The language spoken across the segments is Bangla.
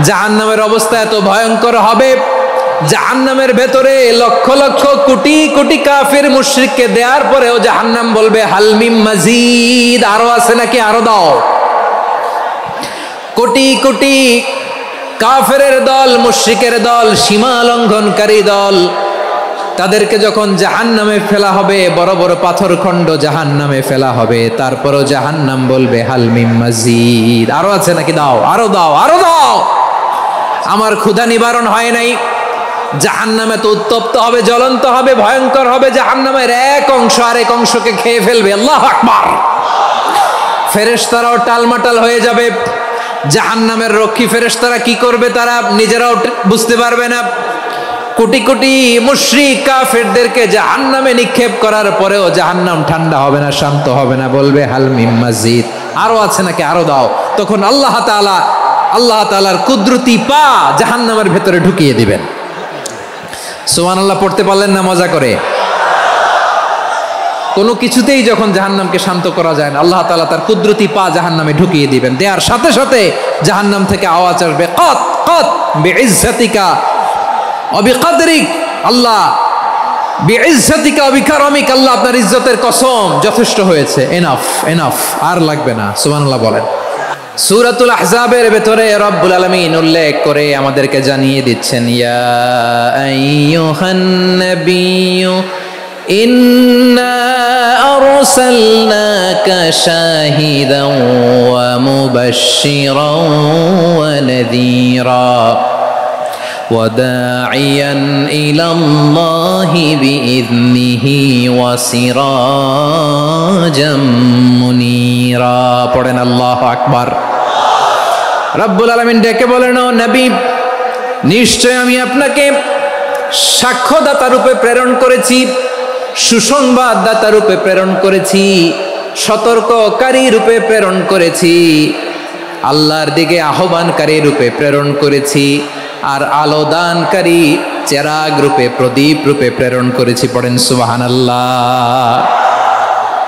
জাহান্নামের অবস্থা এত ভয়ঙ্কর হবে, জাহান্নামের ভেতরে লক্ষ লক্ষ কোটি কোটি কাফির মুশরিককে দেওয়ার পরেও জাহান্নাম বলবে হাল মিন মাজিদ, আরো আছে নাকি, আরো দাও। কোটি কোটি কাফেরের দল, মুশরিকের দল, সীমা লঙ্ঘনকারী দল, তাদেরকে যখন জাহান্নামে ফেলা হবে, বড় বড় পাথর খণ্ড জাহান্নামে ফেলা হবে, তারপরও জাহান্নাম বলবে হাল মিন মাজিদ, আরো আছে নাকি, দাও, আরো দাও, আরো দাও। আমার ক্ষুধা নিবারণ হয় নাই। জাহান্নামে তো উত্তপ্ত হবে, জ্বলন্ত হবে, ভয়ঙ্কর হবে। জাহান্নামের এক অংশ আরেক অংশকে খেয়ে ফেলবে। আল্লাহু আকবার। ফেরেশতারাও টালমাটাল হয়ে যাবে। জাহান্নামের রক্ষী ফেরেশতারা কি করবে তারা নিজেরাও বুঝতে পারবে না। কোটি কোটি মুশরিক কাফেরদেরকে জাহান্নামে নিক্ষেপ করার পরেও জাহান্নাম ঠান্ডা হবে না, শান্ত হবে না, বলবে হাল মিন মাজিদ, আরো আছে নাকি, আরো দাও। তখন আল্লাহ তাআলার কুদরতি পা জাহান্নামের ভেতরে ঢুকিয়ে দিবেন। সুবহানাল্লাহ পড়তে পারলেন না মজা করে? কোনো কিছুতেই যখন জাহান্নামকে শান্ত করা যায় না, আল্লাহ তাআলা তার কুদরতি পা জাহান্নামে ঢুকিয়ে দিবেন। দেওয়ার সাথে সাথে জাহান্নাম থেকে আওয়াজ আসবে, কত কত বিইজ্জাতিকা ওয়া বিকদরিক, আল্লাহ বিইজ্জাতিকা ওয়া বিকারমিক, আল্লাহ আপনার ইজ্জতের কসম, যথেষ্ট হয়েছে, এনাফ এনাফ, আর লাগবে না। সুবহানাল্লাহ বলেন। সূরাতুল আহজাবের ভেতরে রব্বুল আলামিন উল্লেখ করে আমাদেরকে জানিয়ে দিচ্ছেন, ইয়া আইয়ুহান নাবিয়্যু ইন্না আরসালনাকা শাহিদান ওয়া মুবাশশিরান ওয়া নাযীরা ওয়া দাঈয়ান ইলাল্লাহি বিইذনিহি ওয়া সিরাজাম মুনীরা। পড়েন আল্লাহু আকবার। রব্বুল আলামিন ডেকে বলেন, ও নবী, নিশ্চয় আমি আপনাকে সাক্ষ্যদাতা রূপে প্রেরণ করেছি, সুসংবাদদাতা রূপে প্রেরণ করেছি, সতর্ককারী রূপে প্রেরণ করেছি, আল্লাহর দিকে আহ্বানকারী রূপে প্রেরণ করেছি, আর আলো দানকারী চেরাগ রূপে, প্রদীপ রূপে প্রেরণ করেছি। পড়েন সুবহানাল্লাহ।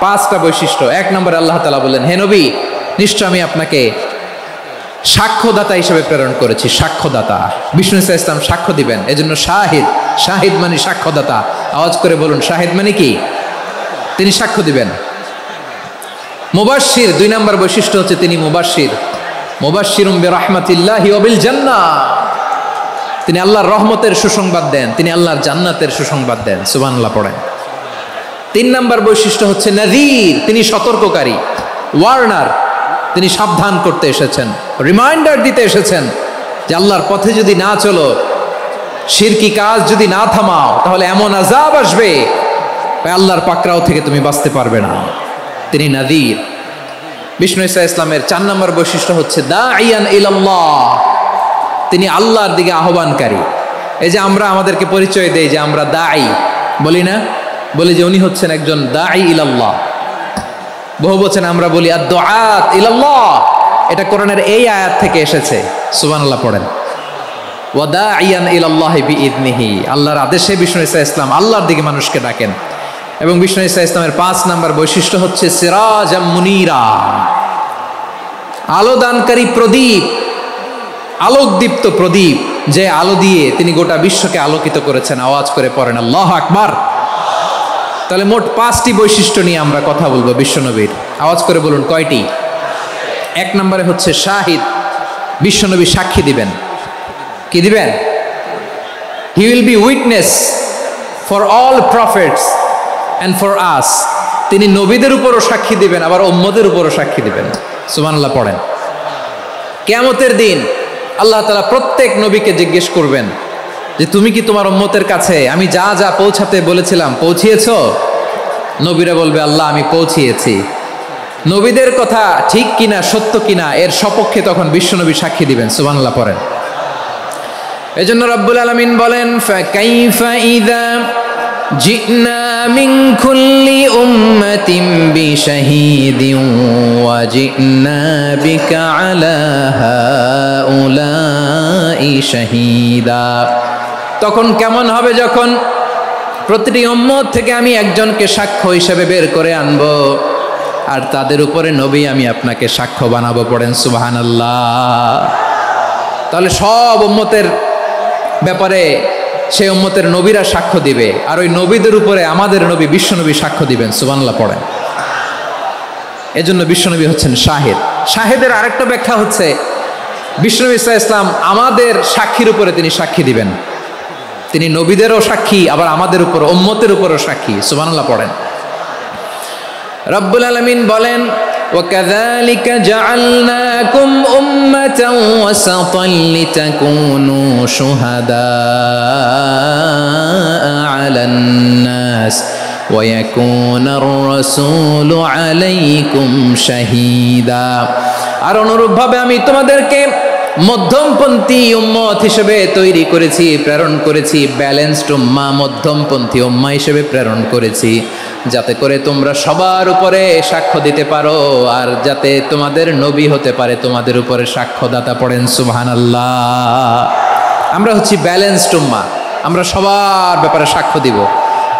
পাঁচটা বৈশিষ্ট্য। এক নম্বরে আল্লাহ তাআলা বললেন, হে নবী, নিশ্চয় আমি আপনাকে সাক্ষ্যদাতা হিসেবে প্রেরণ করেছি। সাক্ষ্যদাতা, বিষ্ণু ইসা ইসলাম সাক্ষ্য দিবেন, এজন্য শাহিদ। শাহিদ মানে সাক্ষ্যদাতা। আওয়াজ করে বলুন, শাহিদ মানে কি? তিনি সাক্ষ্য দিবেন। মুবাশশির, দুই নম্বর বৈশিষ্ট্য হচ্ছে তিনি মুবাশশির। মুবাশশিরুম বিরাহমাতিল্লাহি ওয়া বিল জান্নাহ, তিনি আল্লাহর রহমতের সুসংবাদ দেন, তিনি আল্লাহর জান্নাতের সুসংবাদ দেন। সুবহানাল্লাহ পড়েন। তিন নম্বর বৈশিষ্ট্য হচ্ছে নাযীর, তিনি সতর্ককারী, ওয়ার্নার, তিনি সাবধান করতে এসেছেন, রিমাইন্ডার দিতে এসেছেন যে আল্লাহর পথে যদি না চলো, শিরকি কাজ যদি না থামাও, তাহলে এমন আযাব আসবে আল্লাহর পাকড়াও থেকে তুমি বাঁচতে পারবে না। তিনি নাযীর। বিষ্ণু ইসা ইসলামের চার নম্বর বৈশিষ্ট্য হচ্ছে দাঈয়ান ইলাল্লাহ, তিনি আল্লাহর দিকে আহ্বানকারী। এই যে আমরা আমাদেরকে পরিচয় দেই যে আমরা দাঈ, বলি না? বলি যে উনি হচ্ছেন একজন দাঈ ইলাল্লাহ। বহু বচনে আমরা বলি আদ-দুআত ইলাল্লাহ, এটা কোরআনের এই আয়াত থেকে এসেছে। সুবহানাল্লাহ পড়েন। ওয়া দাঈয়ান ইলাল্লাহি বিইذনিহি, আল্লাহর আদেশে বিষ্ণু ইসা ইসলাম আল্লাহর দিকে মানুষকে ডাকেন। এবং বিষ্ণু ইসা ইসলামের ৫ নম্বর বৈশিষ্ট্য হচ্ছে সিরাজাম মুনীরা, আলো দানকারী প্রদীপ, আলোকদীপ্ত প্রদীপ, যে আলো দিয়ে তিনি গোটা বিশ্বকে আলোকিত করেছেন। আওয়াজ করে পড়েন আল্লাহু আকবার। তাহলে মোট ৫টি বৈশিষ্ট্য নিয়ে আমরা কথা বলবো বিশ্বনবীর। আওয়াজ করে বলুন কয়টি? এক নম্বরে হচ্ছে শাহিদ, বিশ্বনবী সাক্ষী দিবেন। কি দিবেন? He will be witness for all prophets and for us, তিনি নবীদের উপরও সাক্ষী দিবেন, আবার উম্মতের উপরও সাক্ষী দিবেন। সুবহানাল্লাহ পড়েন। কিয়ামতের দিন আল্লাহ তাআলা প্রত্যেক নবীকে জিজ্ঞেস করবেন যে তুমি কি তোমার উম্মতের কাছে আমি যা যা পৌঁছাতে বলেছিলাম পৌঁছিয়েছো? নবীরা বলবে আল্লাহ আমি পৌঁছিয়েছি। নবীদের কথা ঠিক কিনা, সত্য কিনা, এর সপক্ষে তখন বিশ্বনবী সাক্ষী দিবেন। সুবহানাল্লাহ পড়েন। এজন্য রব্বুল আলামিন বলেন, ফাকাইফা ইযা জিনা মিন কুল্লি উম্মাতিন বিশাহীদিন ওয়া জিনা বিকা আলা হাউলাই শাহীদা। তখন কেমন হবে যখন প্রতিটি উম্মত থেকে আমি একজনকে সাক্ষ্য হিসেবে বের করে আনবো, আর তাদের উপরে নবী আমি আপনাকে সাক্ষ্য বানাবো। পড়েন সুবহানাল্লাহ। তাহলে সব উম্মতের ব্যাপারে সেই উম্মতের নবীরা সাক্ষ্য দিবে, আর ওই নবীদের উপরে আমাদের নবী বিশ্বনবী সাক্ষ্য দিবেন। সুবহানাল্লাহ পড়েন। এজন্য বিশ্বনবী হচ্ছেন শাহিদ। শাহিদের আরেকটা ব্যাখ্যা হচ্ছে বিশ্বনবী সাল্লাল্লাহু আলাইহি ওয়াসাল্লাম আমাদের সাক্ষীর উপরে তিনি সাক্ষী দিবেন। তিনি নবীদেরও সাক্ষী, আবার আমাদের উপর উম্মতের উপরও সাক্ষী। সুবহানাল্লাহ পড়েন। রব্বুল আলামিন বলেন, وَكَذَلِكَ جَعَلْنَاكُمْ أُمَّةً وَسَطًا لِتَكُونُوا شُهَدَاءَ عَلَى النَّاسِ وَيَكُونَ الرَّسُولُ عَلَيْكُمْ شَهِيدًا। আর অনুরূপভাবে আমি তোমাদেরকে মধ্যমপন্থী উম্মত হিসেবে তৈরি করেছি, প্রেরণ করেছি। ব্যালেন্সড উম্মাহ, মধ্যমপন্থী উম্মাহ হিসেবে প্রেরণ করেছি, যাতে করে তোমরা সবার উপরে সাক্ষ্য দিতে পারো, আর যাতে তোমাদের নবী হতে পারে তোমাদের উপরে সাক্ষ্যদাতা। পড়েন সুবহানাল্লাহ। আমরা হচ্ছি ব্যালেন্সড উম্মাহ, আমরা সবার ব্যাপারে সাক্ষ্য দিব,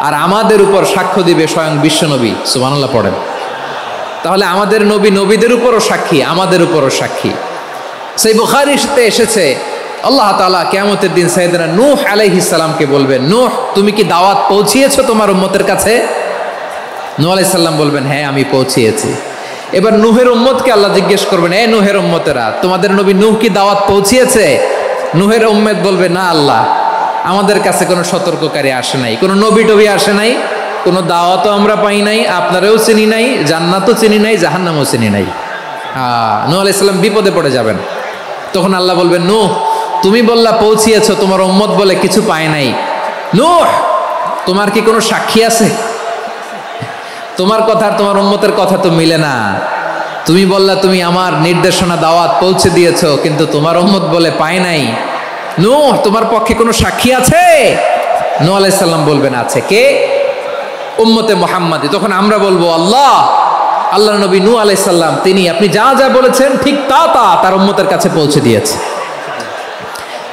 আর আমাদের উপর সাক্ষ্য দিবে স্বয়ং বিশ্বনবী। সুবহানাল্লাহ পড়েন। তাহলে আমাদের নবী নবীদের উপরও সাক্ষী, আমাদের উপরও সাক্ষী। সেই বুখারীতে এসেছে আল্লাহ তাআলা কিয়ামতের দিন সাইয়েদনা নূহ আলাইহিস সালামকে বলবেন, নূহ তুমি কি দাওয়াত পৌঁছিয়েছো তোমার উম্মতের কাছে? নূহ আলাইহিস সালাম বলবেন, হ্যাঁ আমি পৌঁছিয়েছি। এবার নূহের উম্মতকে আল্লাহ জিজ্ঞেস করবেন, এ নূহের উম্মতেরা, তোমাদের নবী নূহ কি দাওয়াত পৌঁছিয়েছে? নূহের উম্মত বলবে, না আল্লাহ, আমাদের কাছে কোনো সতর্ককারী আসে নাই, কোনো নবী টবি আসে নাই, কোনো দাওয়াতও আমরা পাই নাই, আপনারাও চিনি নাই, জান্নাতও চিনি নাই, জাহান্নামও চিনি নাই। নূহ আলাইহিস সালাম বিপদে পড়ে যাবেন। তখন আল্লাহ বলবেন, নূহ তুমি বললা পৌঁছিয়েছো, তোমার উম্মত বলে কিছু পায় নাই। নূহ তোমার কি কোনো সাক্ষী আছে? তোমার কথা আর তোমার উম্মতের কথা তো মিলে না। তুমি বললা তুমি আমার নির্দেশনা দাওয়াত পৌঁছে দিয়েছো, কিন্তু তোমার উম্মত বলে পায় নাই। নূহ তোমার পক্ষে কোনো সাক্ষী আছে? নূহ আলাইহিস সালাম বলবেন, আছে। কে? উম্মতে মুহাম্মাদি। তখন আমরা বলবো, আল্লাহ নবী নূহ আলাইহিস সালাম তিনি আপনি যা যা বলেছেন ঠিক তা তার উম্মতের কাছে পৌঁছে দিয়েছে।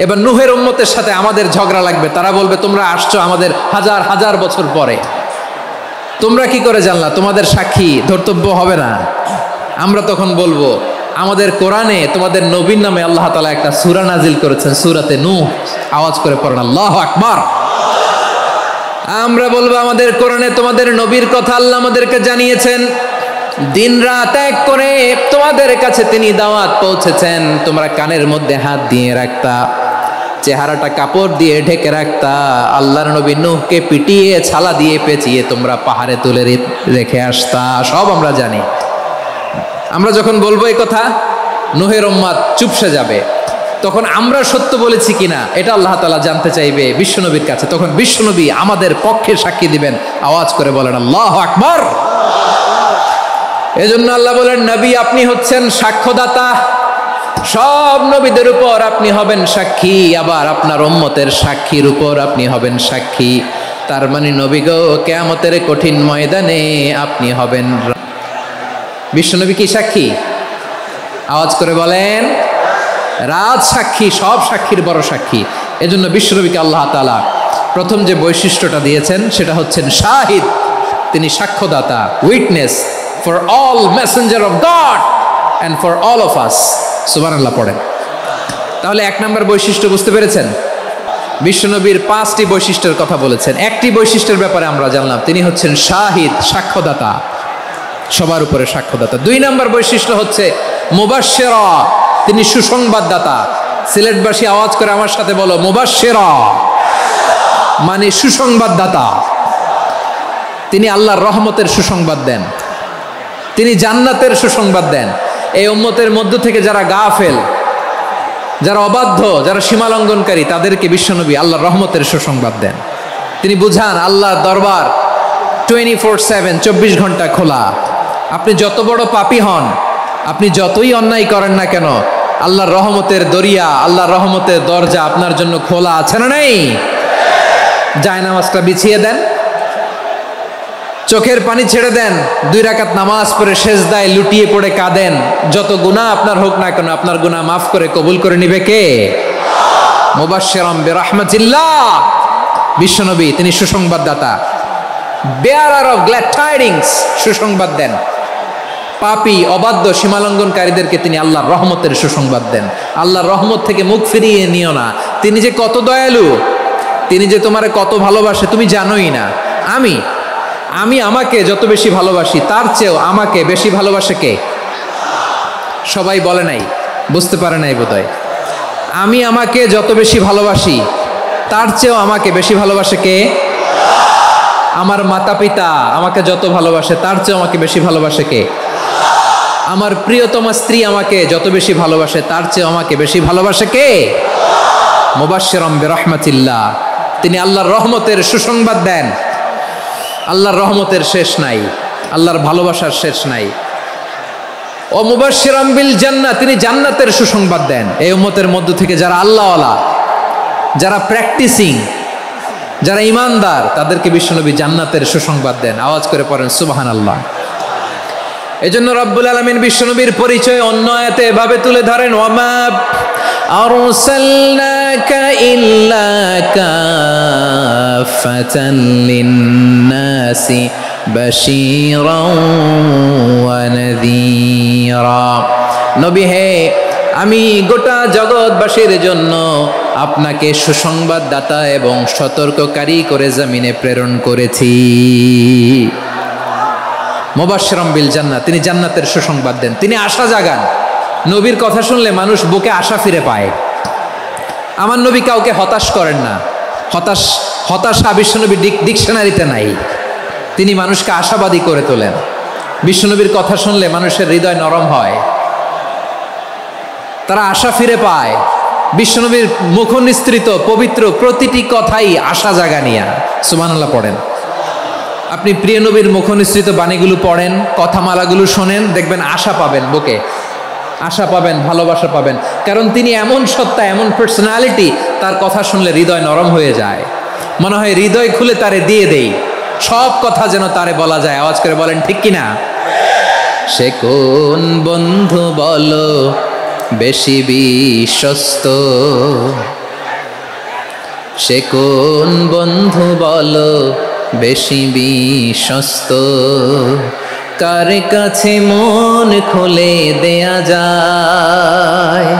এবার নূহের উম্মতের সাথে আমাদের ঝগড়া লাগবে। তারা বলবে, তোমরা আসছো আমাদের হাজার হাজার বছর পরে, তোমরা কি করে জানলা? তোমাদের সাক্ষী ধর্তব্য হবে না। আমরা তখন বলবো, আমাদের কোরআনে তোমাদের নবীর নামে আল্লাহ তাআলা একটা সূরা নাজিল করেছেন, সূরাতে নূহ। আওয়াজ করে পড়েন আল্লাহু আকবার। আমরা বলবো, আমাদের কোরআনে তোমাদের নবীর কথা আল্লাহ আমাদেরকে জানিয়েছেন, দিন রাত এক করে তোমাদের কাছে তিনি দাওয়াত পৌঁছেছেন। তোমরা কানের মধ্যে হাত দিয়ে রাখতা, চেহারাটা কাপড় দিয়ে ঢেকে রাখতা, আল্লাহর নবী নূহকে পিটিয়ে ছালা দিয়ে পেঁচিয়ে তোমরা পাহাড়ে তুলে রেখে আসতা। সব আমরা জানি। আমরা যখন বলবো এই কথা, নূহের উম্মত চুপসে যাবে। তখন আমরা সত্য বলেছি কিনা এটা আল্লাহ তাআলা জানতে চাইবে বিশ্বনবীর কাছে। তখন বিশ্বনবী আমাদের পক্ষে সাক্ষী দিবেন। আওয়াজ করে বলেন আল্লাহু আকবার। এজন্য আল্লাহ বলেন, নবী আপনি হচ্ছেন সাক্ষ্যদাতা, সব নবীদের উপর আপনি হবেন সাক্ষী, আবার আপনার উম্মতের সাক্ষীর উপর আপনি হবেন সাক্ষী। তার মানে নবী গো, কিয়ামতের কঠিন ময়দানে আপনি হবেন। বিশ্বনবী কি সাক্ষী? আওয়াজ করে বলেন, রাজ সাক্ষী, সব সাক্ষীর বড় সাক্ষী। এজন্য বিশ্বনবীকে আল্লাহ তাআলা প্রথম যে বৈশিষ্ট্যটা দিয়েছেন সেটা হচ্ছেন শাহিদ। তিনি সাক্ষ্যদাতা, witness for all messenger of God and for all of us। সুবহানাল্লাহ পড়েন। তাহলে এক নম্বর বৈশিষ্ট্য বুঝতে পেরেছেন? বিশ্বনবীর 5টি বৈশিষ্ট্যের কথা বলেছেন। একটি বৈশিষ্ট্যের ব্যাপারে আমরা জানলাম, তিনি হচ্ছেন শাহিদ, সাক্ষ্যদাতা, সবার উপরে সাক্ষ্যদাতা। 2 নম্বর বৈশিষ্ট্য হচ্ছে মুবাশশিরা, তিনি সুসংবাদদাতা। সিলেটবাসী আওয়াজ করে আমার সাথে বলো, মুবাশশিরা মানে সুসংবাদদাতা। তিনি আল্লাহর রহমতের সুসংবাদ দেন, তিনি জান্নাতের সুসংবাদ দেন। এই উম্মতের মধ্য থেকে যারা গাফেল, যারা অবাধ্য, যারা সীমালঙ্ঘনকারী, তাদেরকে বিশ্বনবী আল্লাহর রহমতের সুসংবাদ দেন। তিনি বুঝান আল্লাহর দরবার 24/7, 24 ঘন্টা খোলা। আপনি যত বড় পাপী হন, আপনি যতই অন্যায় করেন না কেন, আল্লাহর রহমতের দরিয়া, আল্লাহর রহমতের দরজা আপনার জন্য খোলা আছে না নেই? জায়নামাজটা বিছিয়ে দেন, চোখের পানি ছেড়ে দেন, 2 রাকাত নামাজ পড়ে সেজদায় লুটিয়ে পড়ে কাঁদেন। যত গুনাহ আপনার হোক না কেন, আপনার গুনাহ মাফ করে কবুল করে নিবে কে? মুবাশশিরাম বিরহমাতিল্লাহ। বিশ্বনবী তিনি সুসংবাদদাতা, বেয়ারার অফ গ্ল্যাড টাইডিংস, সুসংবাদ দেন। পাপী অবাধ্য সীমালঙ্ঘনকারীদেরকে তিনি আল্লাহর রহমতের সুসংবাদ দেন। আল্লাহর রহমত থেকে মুখ ফিরিয়ে নিও না। তিনি যে কত দয়ালু, তিনি যে তোমারে কত ভালোবাসে তুমি জানোই না। আমি আমাকে যত বেশি ভালোবাসি তার চেয়েও আমাকে বেশি ভালোবাসে কে? সবাই বলে নাই, বুঝতে পারে নাই বোধহয়। আমি আমাকে যত বেশি ভালোবাসি তার চেয়েও আমাকে বেশি ভালোবাসে কে? আমার মাতা পিতা আমাকে যত ভালোবাসে তার চেয়েও আমাকে বেশি ভালোবাসে কে? আমার প্রিয়তমা স্ত্রী আমাকে যত বেশি ভালোবাসে তার চেয়েও আমাকে বেশি ভালোবাসে কে? মুবাশশিরাম বিরহমাতিল্লাহ, তিনি আল্লাহর রহমতের সুসংবাদ দেন। আল্লাহর রহমতের শেষ নাই, আল্লাহর ভালোবাসার শেষ নাই। ও মুবাশশিরাম বিল জান্নাহ, তিনি জান্নাতের সুসংবাদ দেন। এই উম্মতের মধ্য থেকে যারা আল্লাহওয়ালা, যারা প্র্যাকটিসিং, যারা ইমানদার, তাদেরকে বিশ্বনবী জান্নাতের সুসংবাদ দেন। আওয়াজ করে পড়েন সুবহানাল্লাহ। এজন্য রব্বুল আলামিন বিশ্বনবীর পরিচয় অন্য আয়াতে এভাবে তুলে ধরেন, ওয়ামা আরসালনাকা ইল্লা কাফাতান লিন্নাসি বাশীরাও ওয়া নাযীরা। নবী হে, আমি গোটা জগৎবাসীর জন্য আপনাকে সুসংবাদদাতা এবং সতর্ককারী করে জমিনে প্রেরণ করেছি। মুবাশশিরাম বিল জান্নাহ, তিনি জান্নাতের সুসংবাদ দেন, তিনি আশা জাগান। নবীর কথা শুনলে মানুষ বুকে আশা ফিরে পায়। আমার নবী কাউকে হতাশ করেন না। হতাশা বিশ্বনবীর ডিকশনারিতে নাই। তিনি মানুষকে আশাবাদী করে তোলেন। বিশ্বনবীর কথা শুনলে মানুষের হৃদয় নরম হয়, তারা আশা ফিরে পায়। বিশ্বনবীর মুখ নিঃসৃত পবিত্র প্রতিটি কথাই আশা জাগানিয়া। সুবহানাল্লাহ পড়েন। আপনি প্রিয় নবীর মুখ নিঃসৃত বাণীগুলো পড়েন, কথামালাগুলো শোনেন, দেখবেন আশা পাবেন, বুকে আশা পাবেন, ভালোবাসা পাবেন। কারণ তিনি এমন সত্তা, এমন পার্সোনালিটি, তার কথা শুনলে হৃদয় নরম হয়ে যায়। মনে হয় হৃদয় খুলে তারে দিয়ে দেই, সব কথা যেন তারে বলা যায়। আওয়াজ করে বলেন ঠিক কিনা? সে কোন বন্ধু বলো বেশি বিশ্বস্ত, সে কোন বন্ধু বলো বেশি বিশ্বস্ত, কার কাছে মন খুলে দেয়া যায়,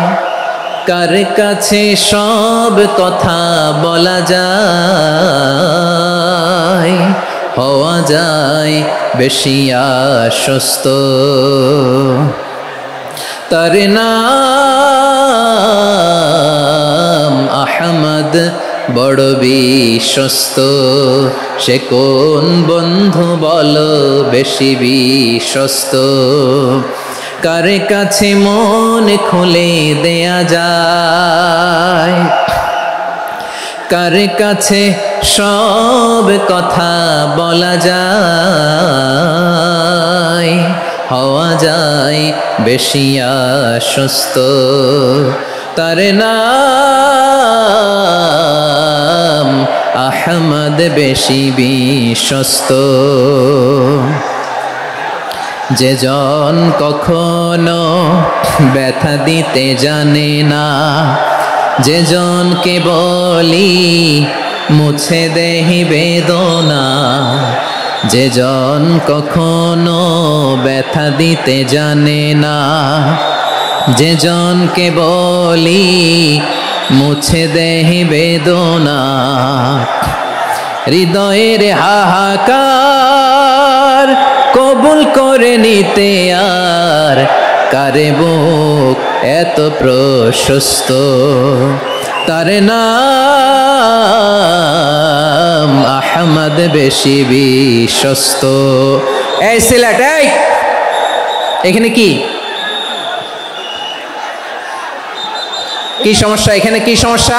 কার কাছে সব কথা বলা যায়, হওয়া যায় বেশি আশ্বস্ত। তার নাম আহমদ, বড় বিশ্বস্ত। সে কোন বন্ধু বলো বেশি বিশ্বস্ত, কার কাছে মন খুলে দেয়া যায়, কার কাছে সব কথা বলা যায়, হওয়া যায় বেশি আশ্বস্ত। তার নাম আহমদ, বেশি বিশ্বস্ত। যে জন কখনো ব্যথা দিতে জানে না, যে জনকে বলি মুছে দেহি বেদনা, যে জন কখনো ব্যথা দিতে জানে না, যে জনকে বলি মুছে দেহি বেদনা, হৃদয়ের হাহাকার কবুল করে নিতে আর কারে বুক এত প্রশস্ত। তার নাম আহমদ, বেশি বিশ্বস্ত। এই সিলেট, এখানে কি কি সমস্যা? এখানে কি সমস্যা?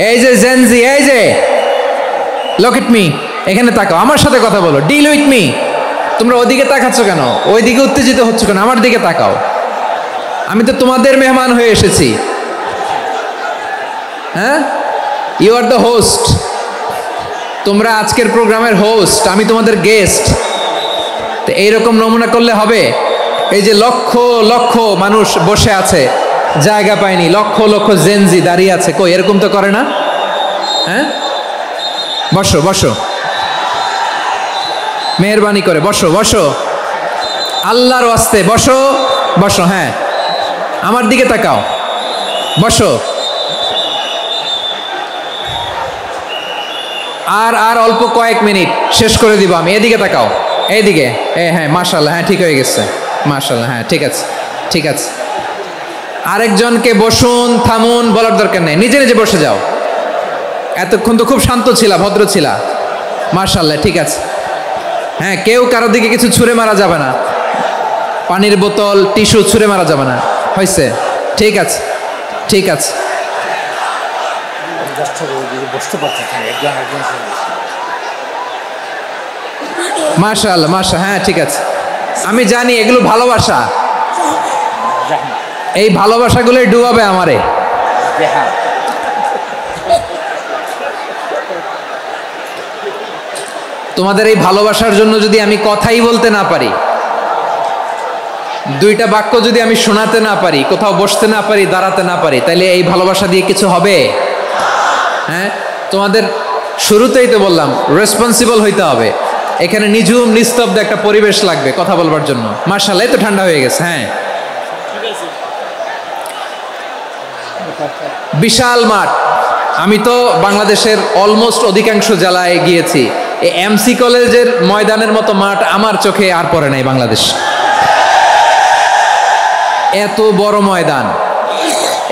এই যে জেনজি, এই যে লুক এট মি, এখানে তাকাও, আমার সাথে কথা বলো, ডিল উইথ মি। তোমরা ওদিকে তাকাচ্ছ কেন? ওই দিকে উত্তেজিত হচ্ছ কেন? আমার দিকে তাকাও। আমি তো তোমাদের মেহমান হয়ে এসেছি। হ্যাঁ, ইউ আর দ্য হোস্ট। তোমরা আজকের প্রোগ্রামের হোস্ট, আমি তোমাদের গেস্ট। তো এইরকম নমুনা করলে হবে? এই যে লক্ষ লক্ষ মানুষ বসে আছে, জায়গা পায়নি, লক্ষ লক্ষ জেনজি দাঁড়িয়ে আছে, কই এরকম তো করে না? হ্যাঁ, বসো বসো। মেহেরবানি করে বসো বসো, আল্লাহর ওয়াস্তে বসো বসো। হ্যাঁ, আমার দিকে তাকাও, বসো। আর অল্প কয়েক মিনিট, শেষ করে দিব আমি। এদিকে তাকাও, এইদিকে। হ্যাঁ মাশাআল্লাহ, হ্যাঁ ঠিক হয়ে গেছে, মাশাআল্লাহ। হ্যাঁ ঠিক আছে, ঠিক আছে। আরেকজনকে বসুন থামুন বলার দরকার নেই, নিজে নিজে বসে যাও। এতক্ষণ তো খুব শান্ত ছিলা, ভদ্র ছিলা, মাশাআল্লাহ, ঠিক আছে। হ্যাঁ, কেউ কারো দিকে কিছু ছুঁড়ে মারা যাবে না, পানির বোতল টিস্যু ছুঁড়ে মারা যাবে না, হয়েছে? ঠিক আছে, ঠিক আছে। মাশাআল্লাহ, মাশাআল্লাহ, হ্যাঁ ঠিক আছে। আমি জানি এগুলো ভালোবাসা, এই ভালোবাসাগুলোই ডুবাবে আমারে। তোমাদের এই ভালোবাসার জন্য যদি আমি কথাই বলতে না পারি, দুইটা বাক্য যদি আমি শোনাতে না পারি, কোথাও বসতে না পারি, দাঁড়াতে না পারি, তাহলে এই ভালোবাসা দিয়ে কিছু হবে? হ্যাঁ, তোমাদের শুরুতেই তো বললাম রেসপন্সিবল হইতে হবে। এখানে নিঝুম নিস্তব্ধ একটা পরিবেশ লাগবে কথা বলবার জন্য। মাশাআল্লাহ, তো ঠান্ডা হয়ে গেছে। হ্যাঁ, বিশাল মাঠ। আমি তো বাংলাদেশের অলমোস্ট অধিকাংশ জেলায় গিয়েছি, এই এমসি কলেজের ময়দানের মতো মাঠ আমার চোখে আর পড়ে নাই বাংলাদেশ। এত বড় ময়দান,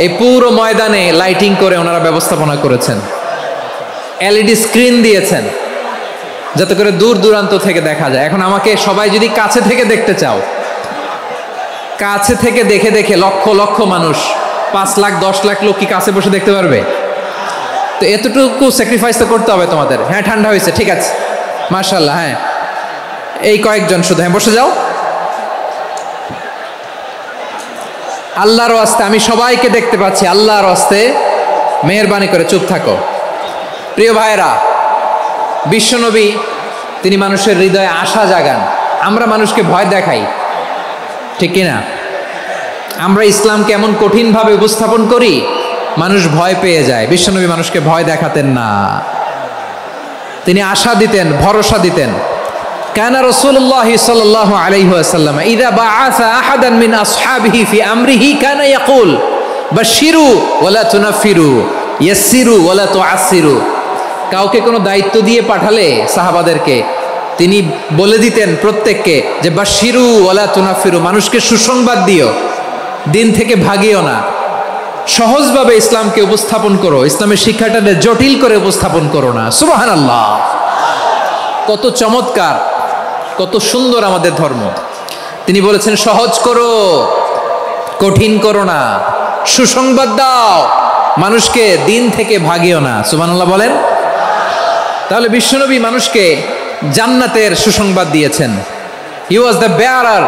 এই পুরো ময়দানে লাইটিং করে ওনারা ব্যবস্থাপনা করেছেন, এলইডি স্ক্রিন দিয়েছেন যাতে করে দূর দূরান্ত থেকে দেখা যায়। এখন আমাকে সবাই যদি কাছে থেকে দেখতে চাও, কাছে থেকে দেখে দেখে লক্ষ লক্ষ মানুষ, 5 লাখ 10 লাখ লোক কি কাছে বসে দেখতে পারবে? তো এতটুকু স্যাক্রিফাইস তো করতে হবে তোমাদের। হ্যাঁ, ঠান্ডা হয়েছে, ঠিক আছে, মাশাআল্লাহ। হ্যাঁ, এই কয়েকজন শুধু, হ্যাঁ বসে যাও। আল্লাহর ওয়াস্তে আমি সবাইকে দেখতে পাচ্ছি, আল্লাহর ওয়াস্তে মেহেরবানি করে চুপ থাকো। প্রিয় ভাইরা, বিশ্বনবী তিনি মানুষের হৃদয়ে আশা জাগান। আমরা মানুষকে ভয় দেখাই, ঠিক কিনা? আমরা ইসলামকে এমন কঠিনভাবে উপস্থাপন করি, মানুষ ভয় পেয়ে যায়। বিশ্বনবী মানুষকে ভয় দেখাতেন না, তিনি আশা দিতেন, ভরসা দিতেন। কানা রাসূলুল্লাহ সাল্লাল্লাহু আলাইহি ওয়াসাল্লাম ইযা বাআসা আহাদান মিন আসহাবিহি ফি আমরিহি কানা ইয়াকুল বাশশিরু ওয়ালা তুনাফিরু ইয়াসসিরু ওয়ালা তুআসসিরু। কাউকে কোনো দায়িত্ব দিয়ে পাঠালে সাহাবাদেরকে তিনি বলে দিতেন প্রত্যেককে যে বাশশিরু ওয়ালা তুনাফিরু, মানুষকে সুসংবাদ দিও, দিন থেকে ভাগিও না, সহজভাবে ইসলামকে উপস্থাপন করো, ইসলামের শিক্ষাটাকে জটিল করে উপস্থাপন করো না। সুবহানাল্লাহ, কত চমৎকার, কত সুন্দর আমাদের ধর্ম। তিনি বলেছেন সহজ করো, কঠিন করো না, সুসংবাদ দাও, মানুষকে দিন থেকে ভাগিও না। সুবহানাল্লাহ বলেন। তাহলে বিশ্বনবী মানুষকে জান্নাতের সুসংবাদ দিয়েছেন। He was the bearer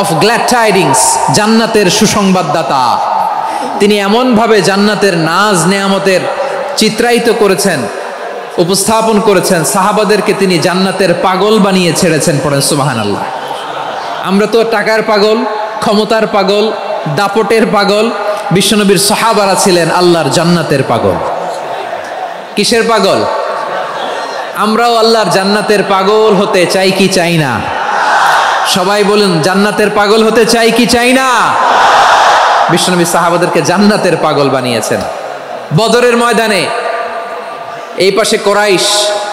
of glad tidings, জান্নাতের সুসংবাদদাতা। তিনি এমনভাবে জান্নাতের নাজ নেয়ামতের চিত্রায়িত করেছেন, উপস্থাপন করেছেন, সাহাবাদেরকে তিনি জান্নাতের পাগল বানিয়ে ছেড়েছেন। পড়েন সুবহানাল্লাহ। আমরা তো টাকার পাগল, ক্ষমতার পাগল, দাপটের পাগল। বিশ্বনবীর সাহাবারা ছিলেন আল্লাহর জান্নাতের পাগল। কিসের পাগল? আমরাও আল্লাহর জান্নাতের পাগল হতে চাই কি চাই না? সবাই বলুন, জান্নাতের পাগল হতে চাই কি চাই না? বিশ্বনবী সাহাবাদেরকে জান্নাতের পাগল বানিয়েছেন। বদরের ময়দানে এই পাশে কোরাইশ,